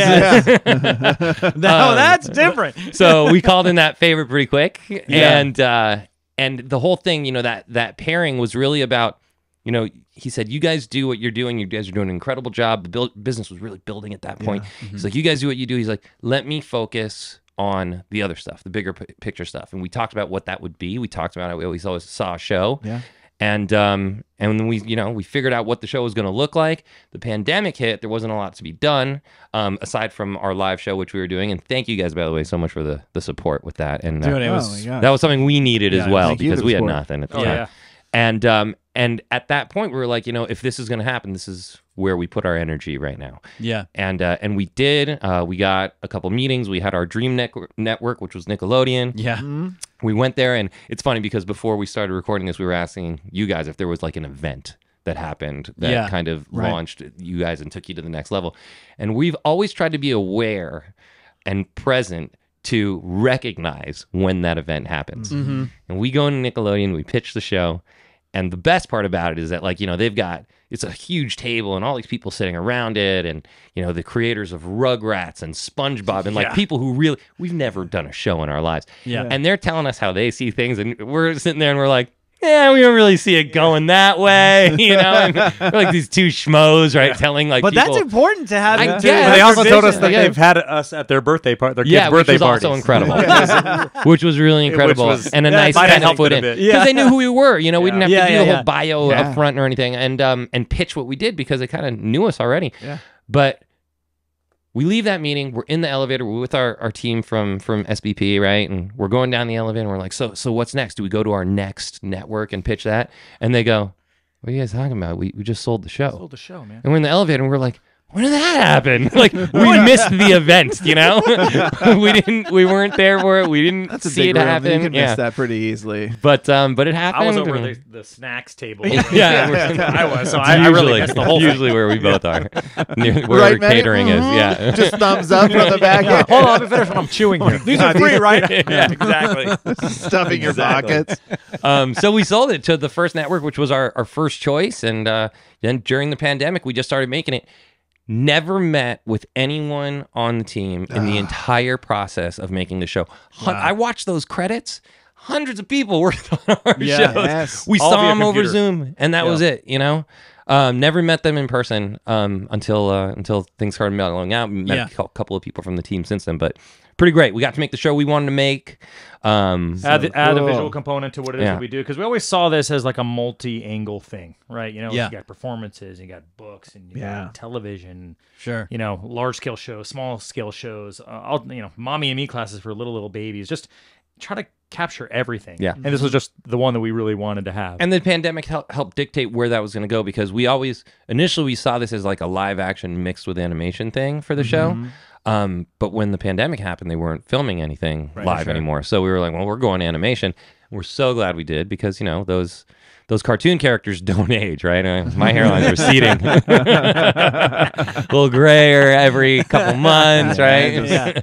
no, that's different. So we called in that favor pretty quick. And the whole thing, that pairing was really about, he said, you guys do what you're doing. You guys are doing an incredible job. The business was really building at that point. He's like, you guys do what you do. He's like, let me focus on the other stuff, the bigger picture stuff. And we talked about what that would be. We talked about it. We always saw a show. Yeah. And then we figured out what the show was going to look like. The pandemic hit. There wasn't a lot to be done aside from our live show, which we were doing. And thank you guys, by the way, so much for the support with that. And Dude, it was, that was something we needed as well because we had support. nothing at the time. And at that point, we were like, if this is going to happen, this is where we put our energy right now. Yeah. And we did. We got a couple meetings. We had our Dream Network, which was Nickelodeon. Yeah. We went there, and it's funny because before we started recording this, we were asking you guys if there was like an event that happened that kind of launched you guys and took you to the next level. And we've always tried to be aware and present to recognize when that event happens. And we go into Nickelodeon, we pitch the show. And the best part about it is that, it's a huge table and all these people sitting around it. And, the creators of Rugrats and SpongeBob and people who we've never done a show in our lives. Yeah. And they're telling us how they see things. And we're sitting there and we're like, yeah, we don't really see it going that way, And we're like these two schmoes, right? Telling But people, that's important to have. I to- guess. But they also told us vision. that they've had us at their birthday party, their kids' which birthday was parties. also incredible, which was really incredible, was- and a that nice might have kind of helped put it a in bit. because they knew who we were. We didn't have to do the whole bio Yeah. up front or anything, and pitch what we did because they kind of knew us already. Yeah. But we leave that meeting. We're in the elevator. We're with our team from SBP, right? And we're going down the elevator. And we're like, so what's next? Do we go to our next network and pitch that? And they go, what are you guys talking about? We just sold the show. Sold the show, man. And we're in the elevator and we're like, when did that happen? We missed the event, we weren't there for it. We didn't That's a see big it room. happen. You can miss that pretty easily. But it happened. I was over and- the snacks table. I was. So I really missed the whole thing. usually where we both are. Where Right, Matty? catering is. Yeah. Just thumbs up from the back. Hold on, let me finish what I'm chewing here. These are free, right? Yeah, exactly. Stuffing your pockets. So we sold it to the first network, which was our first choice. And then during the pandemic, we just started making it. Never met with anyone on the team in the entire process of making the show. I watched those credits. Hundreds of people worked on our shows. Yes. We All saw via them over computer. Zoom, and that was it. You know, never met them in person until things started mellowing out. We met a couple of people from the team since then, but pretty great. We got to make the show we wanted to make. Add the visual component to what it is that we do, because we always saw this as like a multi-angle thing, right? You know, you got performances, you got books, and you got television. Sure. You know, large-scale shows, small-scale shows. Mommy and me classes for little babies. Just try to capture everything. Yeah. And this was just the one that we really wanted to have. And the pandemic helped dictate where that was going to go, because initially we saw this as like a live action mixed with animation thing for the show. But when the pandemic happened, they weren't filming anything live anymore. So we were like, well, we're going animation. We're so glad we did, because, you know, those cartoon characters don't age, right? My hairline's receding. A little grayer every couple months, right? Yeah.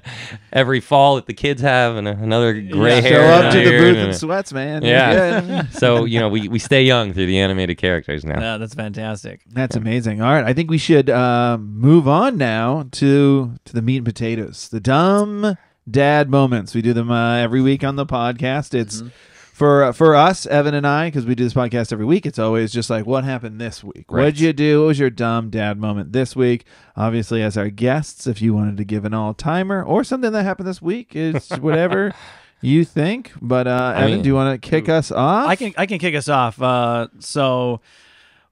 Every fall that the kids have, and another gray Show hair. up to the beard booth in sweats, man. You're Yeah. good. So, you know, we stay young through the animated characters now. No, that's fantastic. That's amazing. All right, I think we should move on now to the meat and potatoes, the dumb dad moments. We do them every week on the podcast. It's for us, Evan and I, because we do this podcast every week. It's always just like, what happened this week? Right. What'd you do? What was your dumb dad moment this week? Obviously, as our guests, if you wanted to give an all-timer or something that happened this week, is whatever you think. But Evan, do you want to kick us off? I can kick us off. So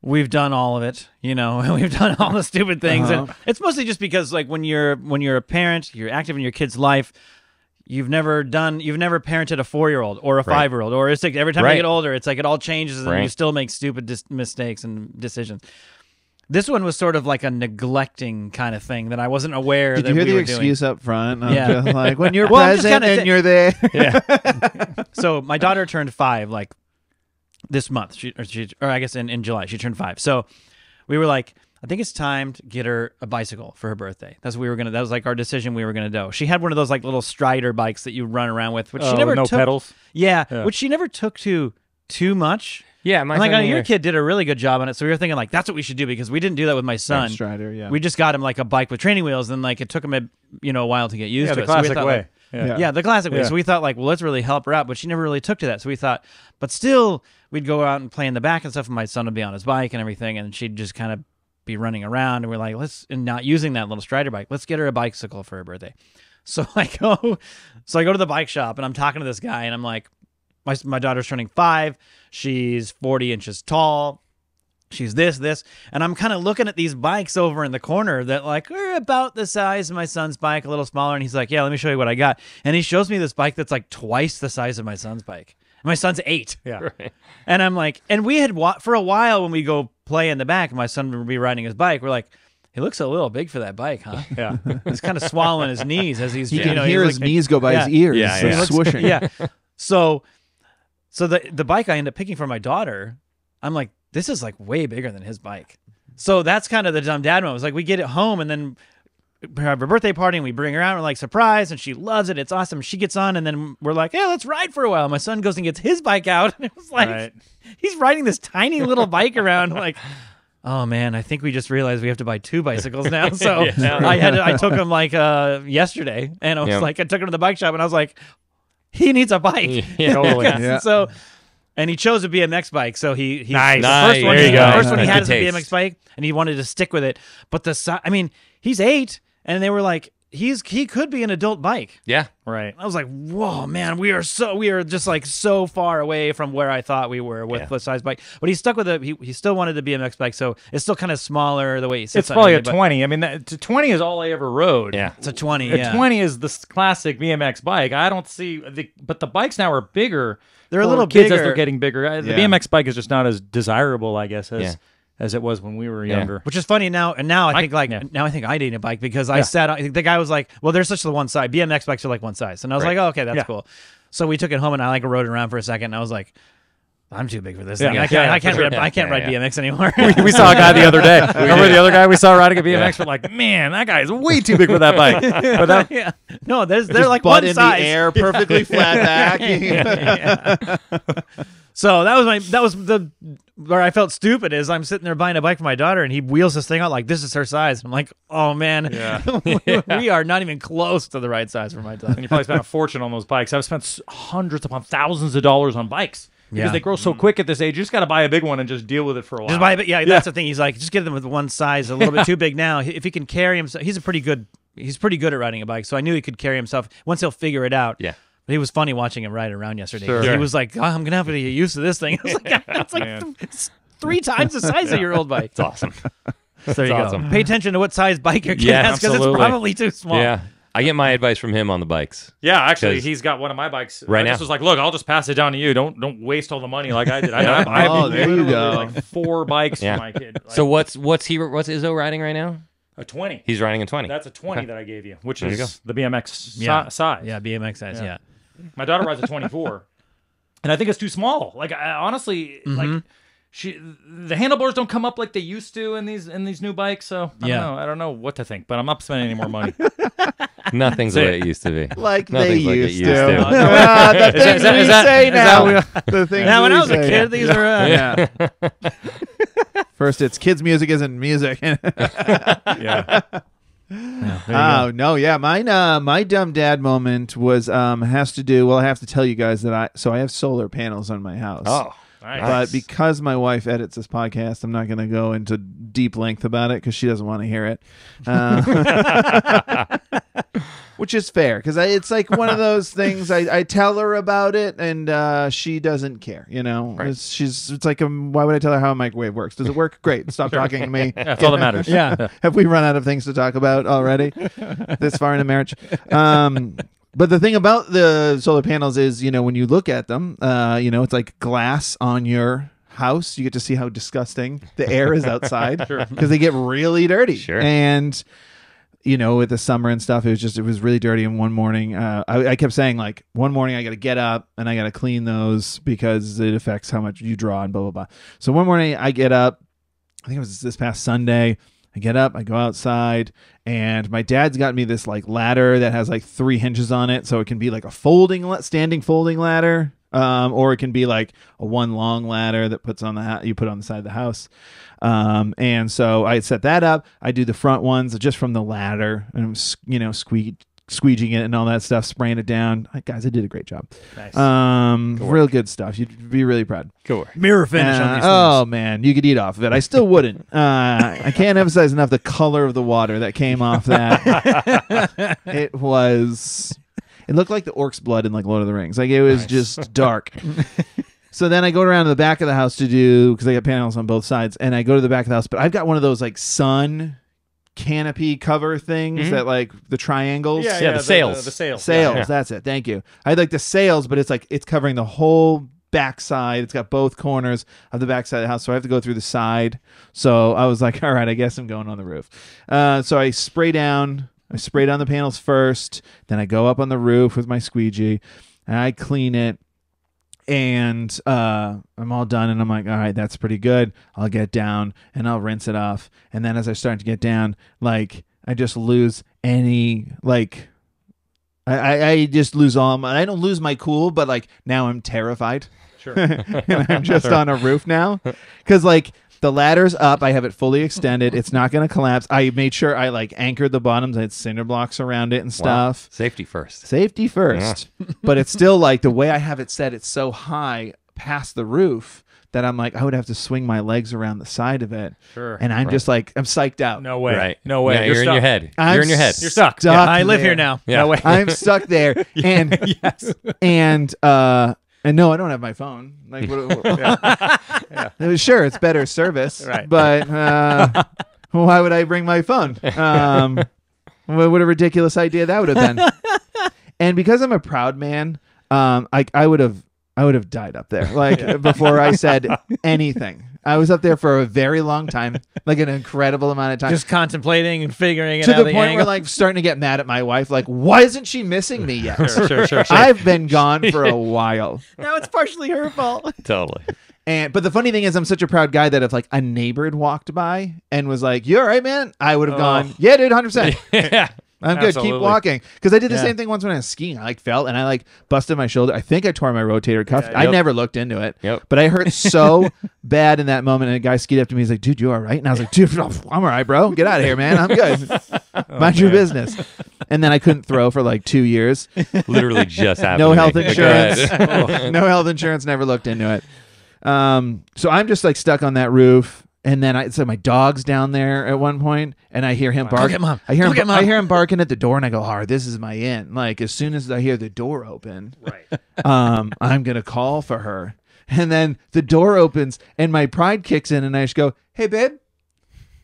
we've done all of it, you know. We've done all the stupid things, and it's mostly just because, like, when you're a parent, you're active in your kid's life. You've never parented a 4-year-old or a 5-year-old, or it's like every time you get older, it's like it all changes and you still make stupid mistakes and decisions. This one was sort of like a neglecting kind of thing that I wasn't aware. Did that you hear we the were excuse up front? Yeah. Just like when you're Well, I'm just present kinda and you're there. doing. So my daughter turned 5 like this month, or I guess in July she turned 5. So we were like, I think it's time to get her a bicycle for her birthday. That was like our decision we were gonna do. She had one of those like little Strider bikes that you run around with, which she never no took. pedals. Yeah, which she never took to too much. Yeah, I'm like, your kid did a really good job on it, so we were thinking like that's what we should do, because we didn't do that with my son. Strider, yeah. We just got him like a bike with training wheels, and like it took him a while to get used to the it. So we classic thought, way. like, the classic way. Yeah. So we thought like, well, let's really help her out, but she never really took to that. So we thought, but still, we'd go out and play in the back and stuff, and my son would be on his bike and everything, and she'd just kind of be running around, and we're like, and not using that little Strider bike. Let's get her a bicycle for her birthday. So I go to the bike shop, and I'm talking to this guy, and I'm like, my daughter's turning 5. She's 40 inches tall. She's this, and I'm kind of looking at these bikes over in the corner that like are about the size of my son's bike, a little smaller. And he's like, "Yeah, let me show you what I got." And he shows me this bike that's like twice the size of my son's bike. My son's 8. Yeah. And I'm like, and we had for a while when we go play in the back, my son would be riding his bike. We're like, he looks a little big for that bike, huh? Yeah. He's kind of swallowing his knees as he's You can he's hear his like, knees go by his ears. Yeah, so yeah. swooshing. yeah. So the bike I end up picking for my daughter, I'm like, this is like way bigger than his bike. So that's kind of the dumb dad moment. It was like we get it home and then we have her birthday party and we bring her out and we're like, surprise, and she loves it. It's awesome. She gets on and then we're like, yeah, let's ride for a while. My son goes and gets his bike out and it was like he's riding this tiny little bike around like, oh man, I think we just realized we have to buy 2 bicycles now. So I took him like yesterday, and I was like, I took him to the bike shop and I was like, he needs a bike. Yeah, totally. Yeah. So, and he chose a BMX bike. So he Nice. the first one, There you the go. first one he had is a Good taste. BMX bike, and he wanted to stick with it. But he's 8, and they were like, he could be an adult bike. Yeah. Right. I was like, whoa, man, we are just like so far away from where I thought we were with the size bike. But he stuck with it. He still wanted the BMX bike, so it's still kind of smaller the way he sits. It's probably on a it, but 20. I mean, 20 is all I ever rode. Yeah. It's a 20. A Yeah. 20 is the classic BMX bike. I don't see but the bikes now are bigger. They're a for little kids bigger. as they're getting bigger. The Yeah. BMX bike is just not as desirable, I guess, as it was when we were younger. Which is funny now, and now I think I need a bike because I the guy was like, well, there's such the one size. BMX bikes are like one size, and I was like, oh, okay, that's cool. So we took it home and I like rode it around for a second, and I was like, I'm too big for this Yeah. thing. Yeah, I can't for ride, sure. I can't ride Yeah. BMX anymore. We saw a guy the other day. Remember the other guy we saw riding a BMX? We're like, man, that guy is way too big for that bike. But that, Yeah. No, they're Just like butt one in size. the air, perfectly flat back. Yeah. So that was the where I felt stupid is I'm sitting there buying a bike for my daughter and he wheels this thing out like this is her size. I'm like, oh man, we are not even close to the right size for my daughter. and you probably spent a fortune on those bikes. I've spent hundreds upon thousands of dollars on bikes because Yeah. they grow so quick at this age. You just got to buy a big one and just deal with it for a while. Just buy it, yeah, that's the thing. He's like, just get them with one size, a little bit too big now. If he can carry himself, he's pretty good at riding a bike. So I knew he could carry himself once he'll figure it out. Yeah. But it was funny watching him ride around yesterday. Sure. 'Cause Sure. He was like, oh, I'm gonna have to get used to this thing. I was like, it's like Man. it's 3 times the size of your old bike. It's awesome. So there you go. awesome. Pay attention to what size bike your kid Yeah, has because it's absolutely. probably too small. Yeah. I get my advice from him on the bikes. Yeah, actually, 'Cause- he's got one of my bikes. Right I now? just was like, look, I'll just pass it down to you. Don't waste all the money like I did. I have Oh, there you literally go. like 4 bikes Yeah. for my kid. Like, So what's Izzo riding right now? a 20. He's riding a 20. That's a 20 Okay. that I gave you, which There you is the BMX size. Yeah, BMX size. Yeah. Yeah. My daughter rides a 24, and I think it's too small. Like honestly, like the handlebars don't come up like they used to in these new bikes. So I don't know what to think, but I'm not spending any more money. Nothing's the way it used to be. Like they Nothing's like it used used to. to. The things that- we is that- say is that now. The things Now, when we I was a say kid, now. these were. Yeah. First, it's kids' music isn't music. Yeah. Oh no, yeah. Mine, my dumb dad moment was has to do. Well, I have to tell you guys that I have solar panels on my house. Oh. Nice. But because my wife edits this podcast, I'm not going to go into deep length about it because she doesn't want to hear it. Which is fair because it's like one of those things. I tell her about it and she doesn't care. You know, Right. it's like why would I tell her how a microwave works? Does it work? Great. Stop talking to me. That's all that matters. Yeah. Have we run out of things to talk about already this far in a marriage? But the thing about the solar panels is, you know, when you look at them, you know, it's like glass on your house. You get to see how disgusting the air is outside because they get really dirty. Sure. And, you know, with the summer and stuff, it was really dirty. And one morning, I kept saying, like, one morning I got to get up and I got to clean those because it affects how much you draw and blah, blah, blah. So one morning I get up, I think it was this past Sunday. I get up, I go outside, and my dad's got me this like ladder that has like 3 hinges on it, so it can be like a standing folding ladder, or it can be like a one long ladder that you put on the side of the house. And so I set that up. I do the front ones just from the ladder, and I'm squeegeeing it and all that stuff, spraying it down. Guys, I did a great job. Nice. Real good stuff. You'd be really proud. Cool. Mirror finish on these things. Oh man, you could eat off of it. I still wouldn't. I can't emphasize enough the color of the water that came off that. It looked like the orc's blood in like Lord of the Rings. Like it was just dark. So then I go around to the back of the house because I got panels on both sides, and I go to the back of the house. But I've got one of those like sun canopy cover things that like the triangles. Yeah, the sails. The sails. Sails, Yeah. that's it. Thank you. I had like the sails, but it's covering the whole backside. It's got both corners of the backside of the house, so I have to go through the side. So I was like, all right, I guess I'm going on the roof. So I spray down the panels first, then I go up on the roof with my squeegee, and I clean it. And I'm all done, and I'm like, all right, that's pretty good. I'll get down and I'll rinse it off. And then as I start to get down, like I just lose any like I just lose I don't lose my cool, but like now I'm terrified. Sure. And I'm just on a roof now because like the ladder's up. I have it fully extended. It's not going to collapse. I made sure I like anchored the bottoms. I had cinder blocks around it and stuff. Wow. Safety first. Safety first. But it's still like the way I have it set, it's so high past the roof that I'm like, I would have to swing my legs around the side of it. Sure. And I'm just like, I'm psyched out. No way. Right. No way. Yeah, you're in stuck. your head. I'm You're in your head. You're stuck. stuck I live there. here now. Yeah. No way. I'm stuck there. And Yes. and no, I don't have my phone. Like, sure, it's better service, Right. but why would I bring my phone? What a ridiculous idea that would have been. And because I'm a proud man, I would have died up there, like before I said anything. I was up there for a very long time, like an incredible amount of time. Just contemplating and figuring it to out. the point where like starting to get mad at my wife, like, why isn't she missing me yet? Sure. I've been gone for a while. now it's partially her fault. Totally. But the funny thing is, I'm such a proud guy that if like a neighbor had walked by and was like, "You all right, man?" I would have gone, "Yeah, dude, 100%." Yeah. I'm good. Absolutely. Keep walking. Because I did the same thing once when I was skiing. I like fell and I like busted my shoulder. I think I tore my rotator cuff. I never looked into it. But I hurt so bad in that moment. And a guy skied up to me. He's like, "Dude, you all right?" And I was like, "Dude, I'm all right, bro. Get out of here, man. I'm good. Mind your business." And then I couldn't throw for like 2 years. Literally just happened. No to health me. insurance. Go ahead. No health insurance. Never looked into it. So I'm just like stuck on that roof. And then so my dog's down there at one point, and I hear him bark. Look at Mom. I hear Look at him. Mom. I hear him barking at the door, and I go, "Oh, this is my in." Like as soon as I hear the door open, I'm gonna call for her. And then the door opens, and my pride kicks in, and I just go, "Hey, babe,"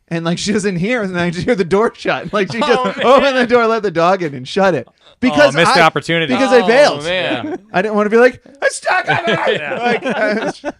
and like she doesn't hear, and I just hear the door shut. Like she just opened the door, let the dog in, and shut it because missed the opportunity. Because I bailed. Man. I didn't want to be like, "I'm stuck on it."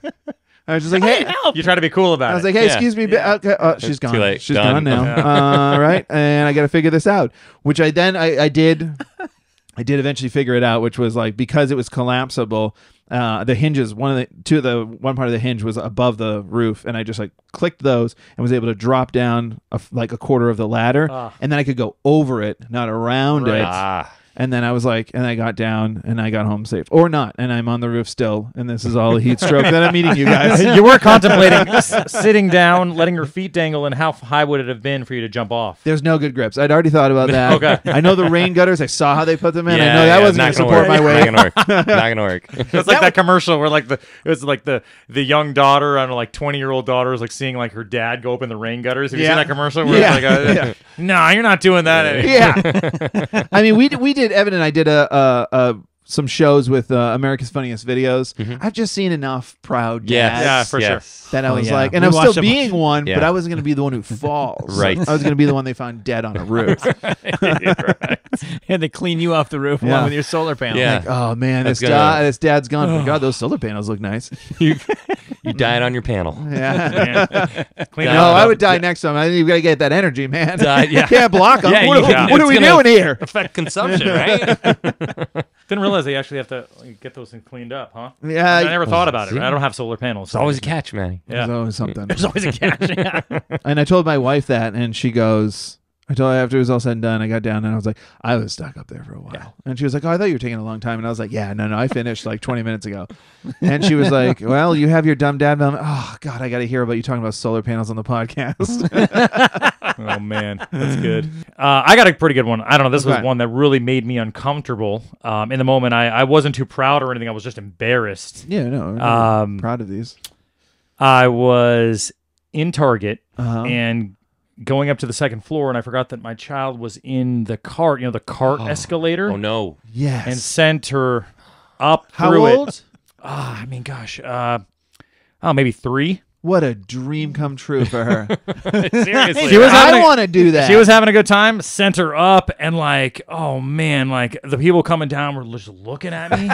I was just like, "Hey." You try to be cool about it. I was like, "Hey, excuse me." Okay. She's gone. too late. She's Done. gone now. Right. And I got to figure this out, which I did. I did eventually figure it out, which was like, because it was collapsible, the hinges, one part of the hinge was above the roof. And I just like clicked those and was able to drop down like a quarter of the ladder. And then I could go over it, not around it. And then I was like, and I got down and I got home safe, or not, and I'm on the roof still, and this is all a heat stroke. Then I'm meeting you guys. You were contemplating sitting down, letting your feet dangle, and how high would it have been for you to jump off? There's no good grips. I'd already thought about that. Okay. I know the rain gutters. I saw how they put them in. Yeah, I know that wasn't not going to gonna support work. my weight. Not gonna work. Not gonna work. It's like that commercial where like it was like the young daughter, I don't know, like 20-year-old daughter is like seeing like her dad go up in the rain gutters. Have you seen that commercial where it's like, no, you're not doing that anymore. Yeah. I mean, we did. Evan and I did some shows with America's Funniest Videos. I've just seen enough proud dads for sure. that I was yeah. like, and We I was watched still a bunch. being one, Yeah. but I wasn't going to be the one who falls. Right. I was going to be the one they found dead on a roof. And they clean you off the roof along with your solar panel. Yeah. Like, oh man, this gonna- this dad's gone. But God, those solar panels look nice. You died on your panel. Yeah. Clean No, it No, up. I would die next time. I think you got to get that energy, man. Yeah. Can't block them. Yeah, what you can't. what are we It's gonna- doing here? Affect consumption, right? Didn't realize they actually have to like, get those things cleaned up, huh? Yeah, I never thought about it. I don't have solar panels. It's always a catch, Matty. Yeah. There's always something. There's always a catch. And I told my wife that, and she goes, I told her after it was all said and done, I got down and I was like, I was stuck up there for a while. Yeah. And she was like, "Oh, I thought you were taking a long time." And I was like, "Yeah, no, I finished like 20 minutes ago." And she was like, "Well, you have your dumb dad moment." Oh, God, I got to hear about you talking about solar panels on the podcast. Oh man, that's good. I got a pretty good one. I don't know. This was Okay. one that really made me uncomfortable. In the moment, I wasn't too proud or anything. I was just embarrassed. Yeah, no, I'm proud of these. I was in Target Uh-huh. and going up to the second floor, and I forgot that my child was in the cart. You know, the cart escalator. Oh no. Yes. And sent her up How through old? it. I mean, gosh, maybe 3. What a dream come true for her. Seriously, I want to do that. She was having a good time. Sent her up, and like, oh man, like the people coming down were just looking at me,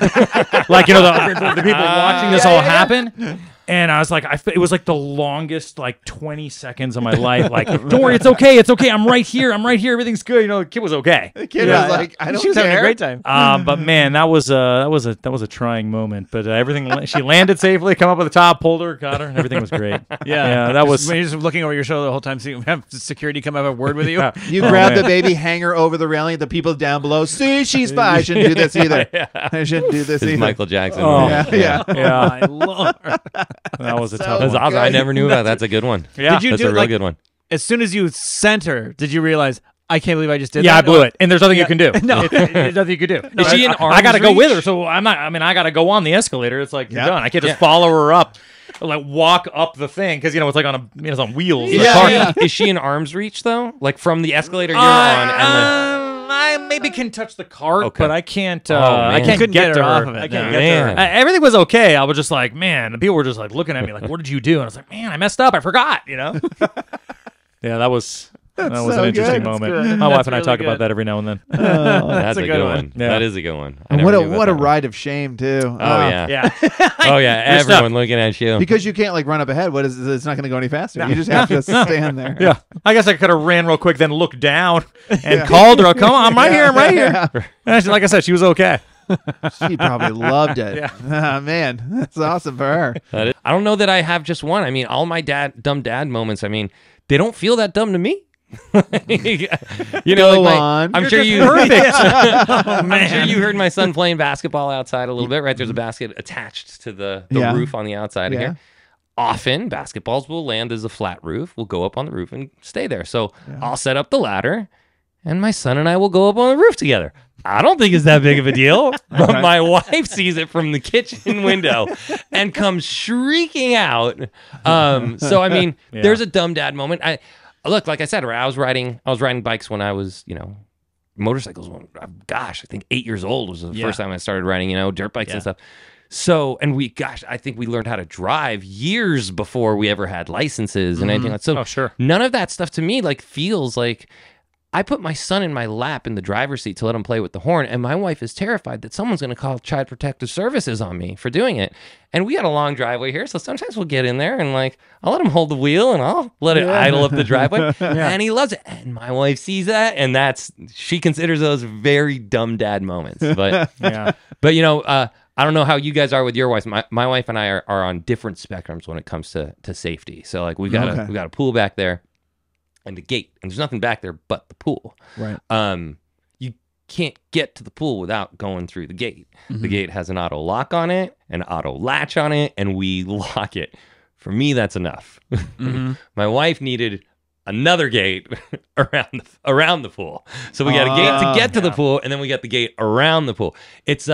like the people watching this all happen. And I was like, it was like the longest like 20 seconds of my life. Like, don't worry, it's okay, I'm right here, everything's good. You know, the kid was okay. The kid was like, I don't She was care. having a great time. But man, that was a trying moment. But everything, she landed safely, come up with the top, pulled her, got her, and everything was great. Yeah, that was. When you're just looking over your shoulder the whole time, so you have security come have a word with you. You grab the baby, hang her over the railing. The people down below, see, she's fine. I shouldn't do this either. I shouldn't do this It's either. Michael Jackson. Oh. Yeah. Oh, my Lord. That was a So tough That's one. awesome. I never knew about that. That's a good one. Yeah. Did you That's do a real like good one. as soon as you sent her? Did you realize I can't believe I just did Yeah, that? I blew it, and there's nothing you can do. No. There's nothing you can do. Is she in I got to arm's go with reach? her, so I'm not. I mean, I got to go on the escalator. It's like you're Yeah. done. I can't just follow her up, like walk up the thing because it's like on it's on wheels. Is, The car- she, is she in arm's reach though? Like from the escalator you're on, and I maybe can touch the cart, Okay. but I can't. Oh, I man. can't You couldn't get get to her her. off of it, I can't no. get to her. Man. Everything was okay. I was just like, man. The people were just like looking at me, like, "What did you do?" And I was like, "Man, I messed up. I forgot." Yeah, that was. That was so an interesting good. moment. That's good. My wife That's and I really talk good. about that every now and then. that's a a good good one. one. Yeah. That is a good one. I And never what knew about a that one. ride of shame too. Oh yeah. Yeah. Oh yeah. You're Everyone stuck. looking at you. Because you can't like run up ahead. What is it's not going to go any faster. You just have to stand there. Yeah, I guess I could have ran real quick, then looked down and called her. Come on, I'm right here. I'm right here. And she, like I said, she was okay. She probably loved it. Yeah. Ah, man, that's awesome for her. I don't know that I have just one. I mean, all my dumb dad moments, I mean, they don't feel that dumb to me. Go on. I'm sure you I'm sure you heard my son playing basketball outside a little bit, right? There's a basket attached to the roof on the outside of here. Often basketballs will land as a flat roof. We'll go up on the roof and stay there. So I'll set up the ladder and my son and I will go up on the roof together. I don't think it's that big of a deal, but my wife sees it from the kitchen window and comes shrieking out. So I mean, there's a dumb dad moment. Look, like I said, I was riding bikes when I was, motorcycles. Gosh, I think 8 years old was the first time I started riding, dirt bikes and stuff. So, and I think we learned how to drive years before we ever had licenses and anything like that. So none of that stuff to me feels like I put my son in my lap in the driver's seat to let him play with the horn, and my wife is terrified that someone's going to call Child Protective Services on me for doing it. And we got a long driveway here, so sometimes we'll get in there and I'll let him hold the wheel and I'll let it idle up the driveway, and he loves it. And my wife sees that, and she considers those very dumb dad moments. But I don't know how you guys are with your wife. My wife and I are on different spectrums when it comes to safety. So we got a pool back there and a gate, and there's nothing back there but the pool. Right. You can't get to the pool without going through the gate. The gate has an auto lock on it, an auto latch on it, and we lock it. For me, that's enough. My wife needed another gate around the pool. So we got a gate to get to the pool, and then we got the gate around the pool. It's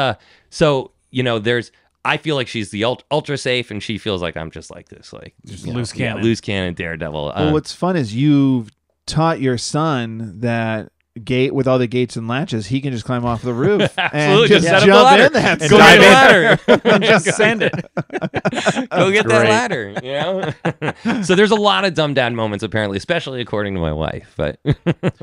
I feel like she's the ultra safe, and she feels like I'm just like this, just loose cannon. Loose cannon daredevil. Well, what's fun is you've taught your son that gate with all the gates and latches, he can just climb off the roof and just jump in that go get a ladder and just send it. Go get that ladder. So there's a lot of dumb dad moments, apparently, especially according to my wife. But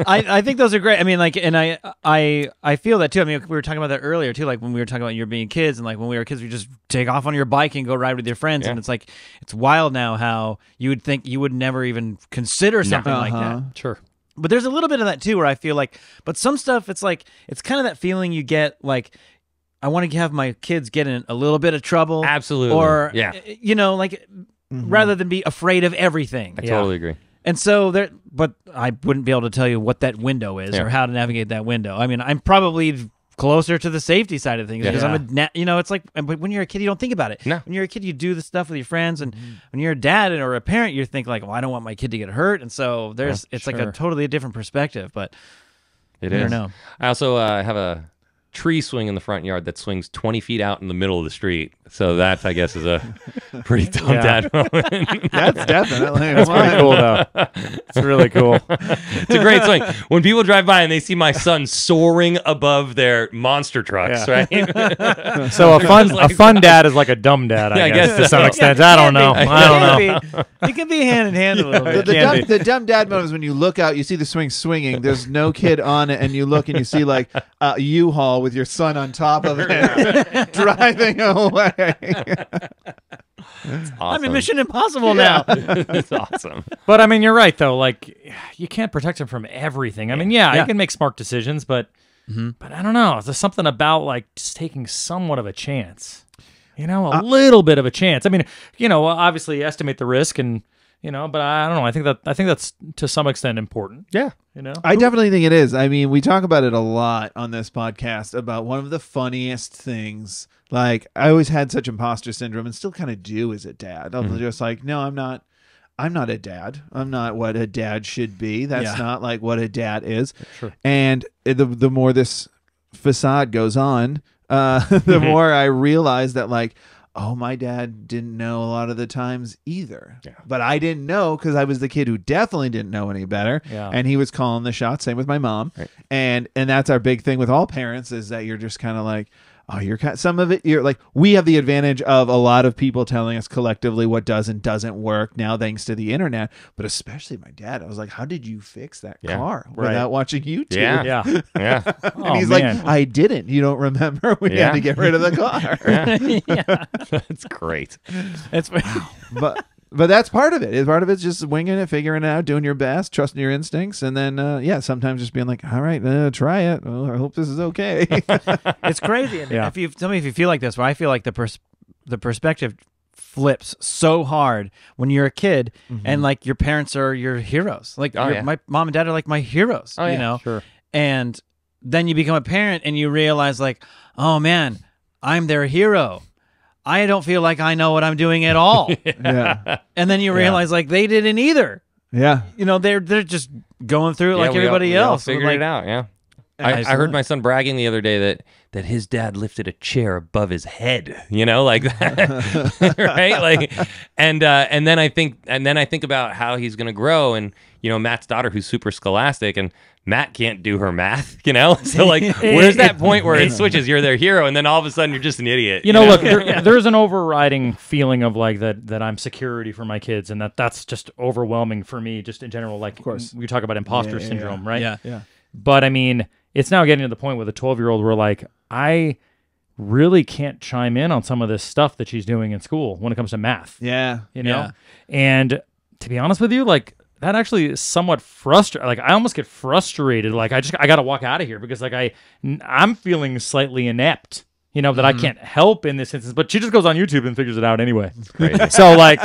I think those are great. I mean, and I feel that too. I mean, we were talking about that earlier too. When we were talking about you being kids, and when we were kids, we just take off on your bike and go ride with your friends. And it's wild now how you would think you would never even consider something like that. Sure. But there's a little bit of that too, where I feel but some stuff, it's it's kind of that feeling you get, I want to have my kids get in a little bit of trouble. Absolutely. Or, rather than be afraid of everything. I totally agree. And so but I wouldn't be able to tell you what that window is or how to navigate that window. I mean, I'm probably closer to the safety side of things because it's but when you're a kid, you don't think about it. No. When you're a kid, you do the stuff with your friends, and when you're a dad or a parent, you think well, I don't want my kid to get hurt, and so it's a totally different perspective. But I don't know. I also have a tree swing in the front yard that swings 20 feet out in the middle of the street. So that, I guess, is a pretty dumb dad moment. That's definitely That's pretty cool, though. It's really cool. It's a great swing. When people drive by and they see my son soaring above their monster trucks, right? So a fun dad is like a dumb dad, I guess, to some extent. I don't know. It can be hand in hand a little bit. The dumb dad moment is when you look out, you see the swing swinging, there's no kid on it, and you look and you see a U-Haul with your son on top of it driving away. Awesome. I'm in Mission Impossible now. That's awesome. But I mean, you're right though. You can't protect him from everything. I mean, you can make smart decisions, but I don't know. There's something about just taking somewhat of a chance. A little bit of a chance. I mean, obviously estimate the risk and. But I don't know. I think that's to some extent important. Yeah. I definitely think it is. I mean, we talk about it a lot on this podcast about one of the funniest things. I always had such imposter syndrome and still kind of do as a dad. I'm just no, I'm not a dad. I'm not what a dad should be. That's not what a dad is. Sure. And the more this facade goes on, the more I realize that my dad didn't know a lot of the times either. Yeah. But I didn't know because I was the kid who definitely didn't know any better. Yeah. And he was calling the shots. Same with my mom. Right. And that's our big thing with all parents is that you're just kind of some of it, we have the advantage of a lot of people telling us collectively what does and doesn't work now thanks to the internet, but especially my dad. I was how did you fix that car without watching YouTube? Yeah. And he's I didn't. You don't remember? We had to get rid of the car. That's great. It's but But that's part of it. Part of it's just winging it, figuring it out, doing your best, trusting your instincts, and then sometimes just being like, all right, try it. Well, I hope this is okay. It's crazy. And if you tell me if you feel like this, where I feel like the perspective flips so hard when you're a kid and like your parents are your heroes. Like my mom and dad are like my heroes. You know, sure. And then you become a parent and you realize like, oh man, I'm their hero. I don't feel like I know what I'm doing at all. And then you realize like they didn't either. Yeah. You know, they're just going through it like everybody else. We figured it out, yeah. I heard my son bragging the other day that his dad lifted a chair above his head, you know, like that, right? Like, and then I think about how he's gonna grow, and you know, Matt's daughter, who's super scholastic, and Matt can't do her math, you know. So like, where's that point where it switches? You're their hero, and then all of a sudden you're just an idiot. You know, look, there's an overriding feeling of like that I'm security for my kids, and that's just overwhelming for me, just in general. Like, of course, we talk about imposter syndrome, right? Yeah. But I mean, it's now getting to the point with a 12-year-old where like I really can't chime in on some of this stuff that she's doing in school when it comes to math. Yeah. You know? And to be honest with you, like that actually is somewhat frustrating. Like I almost get frustrated. Like I got to walk out of here because like I'm feeling slightly inept, you know, that I can't help in this instance, but she just goes on YouTube and figures it out anyway. Crazy. So like,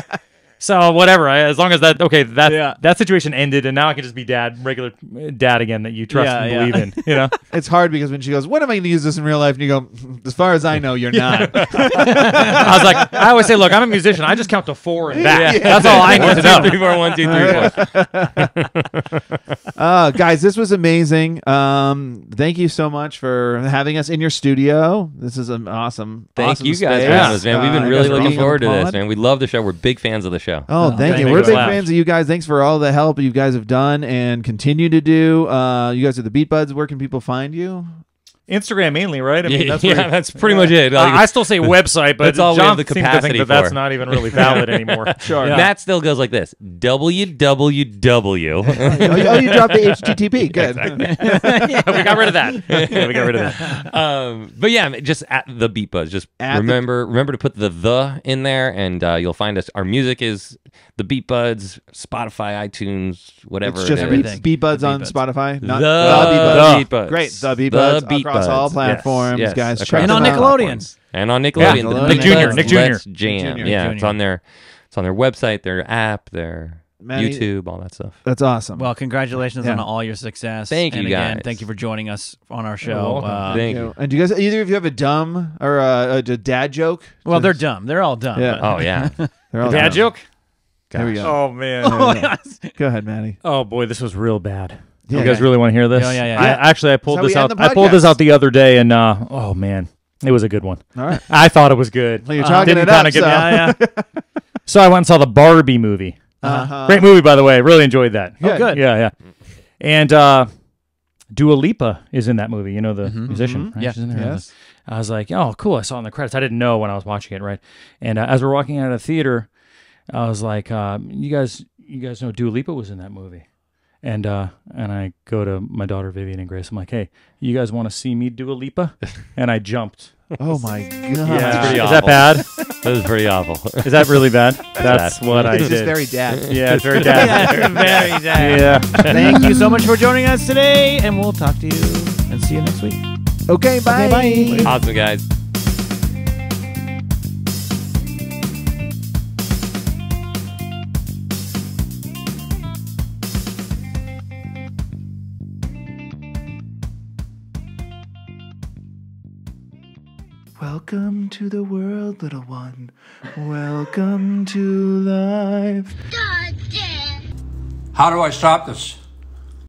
so whatever, as long as that situation ended, and now I can just be regular dad again that you trust and believe in. You know, it's hard because when she goes, "When am I going to use this in real life?" and you go, "As far as I know, you're not." I was like, I always say, look, I'm a musician. I just count to 4 and back. That's all I need to know. 1, 2, 3, 4. Guys, this was amazing. Thank you so much for having us in your studio. This is an awesome. Thank you guys for having us, man. We've been really looking forward to this, man. We love the show. We're big fans of the show. Oh, thank you. We're big fans of you guys. Thanks for all the help you guys have done and continue to do. You guys are the Beat Buds. Where can people find you? Instagram mainly, right? I mean, that's pretty much it. Like, I still say website, but that's all John we have the seems to think capacity that's not even really valid anymore. Sure. Yeah. Matt still goes like this: www. Oh, you dropped the HTTP. Good. We got rid of that. We got rid of that. But yeah, just at the Beat Buds. Just remember to put the in there, and you'll find us. Our music is the Beat Buds, Spotify, iTunes, whatever. It's just everything. Beat Buds on Spotify. Not the Beat Buds. Great. The Beat Buds across all platforms, guys. Check and them on out. Nickelodeon. And on Nickelodeon. Yeah, The Nick Jr. Nick Jam. Jr. Yeah, it's on their website, their app, their Matty, YouTube, all that stuff. That's awesome. Well, congratulations on all your success. Thank you, and again, guys. thank you for joining us on our show. Thank you. And do you guys, either of you have a dumb or a dad joke? Well, they're dumb. They're all dumb. Yeah. Oh yeah. They're all Dad dumb. joke? There we go. Oh man. Go ahead, Matty. Oh boy, this was real bad. Yeah. You guys really want to hear this? Yeah. I pulled That's this how we out. end the I pulled this podcast. out the other day, and oh man, it was a good one. All right. I thought it was good. Well, you're talking Didn't it up. kinda So. get me. So I went and saw the Barbie movie. Great movie, by the way. Really enjoyed that. Oh, good. Yeah. And Dua Lipa is in that movie. You know, the musician. Right? Yeah. She's in there. Yes. I was like, oh, cool. I saw it in the credits. I didn't know when I was watching it, right? And as we're walking out of the theater, I was like, you guys know Dua Lipa was in that movie. And I go to my daughter Vivian and Grace. I'm like, hey, you guys want to see me Dua Lipa? And I jumped. Oh my god. Yeah. pretty Is awful. that bad? That was pretty awful. Is that really bad? That's what I It's did. just very dad. Yeah, it's very dad. Very dad. Yeah. Thank you so much for joining us today, and we'll talk to you and see you next week. Okay, bye. Okay, bye. Awesome, guys. Welcome to the world, little one. Welcome to life. How do I stop this?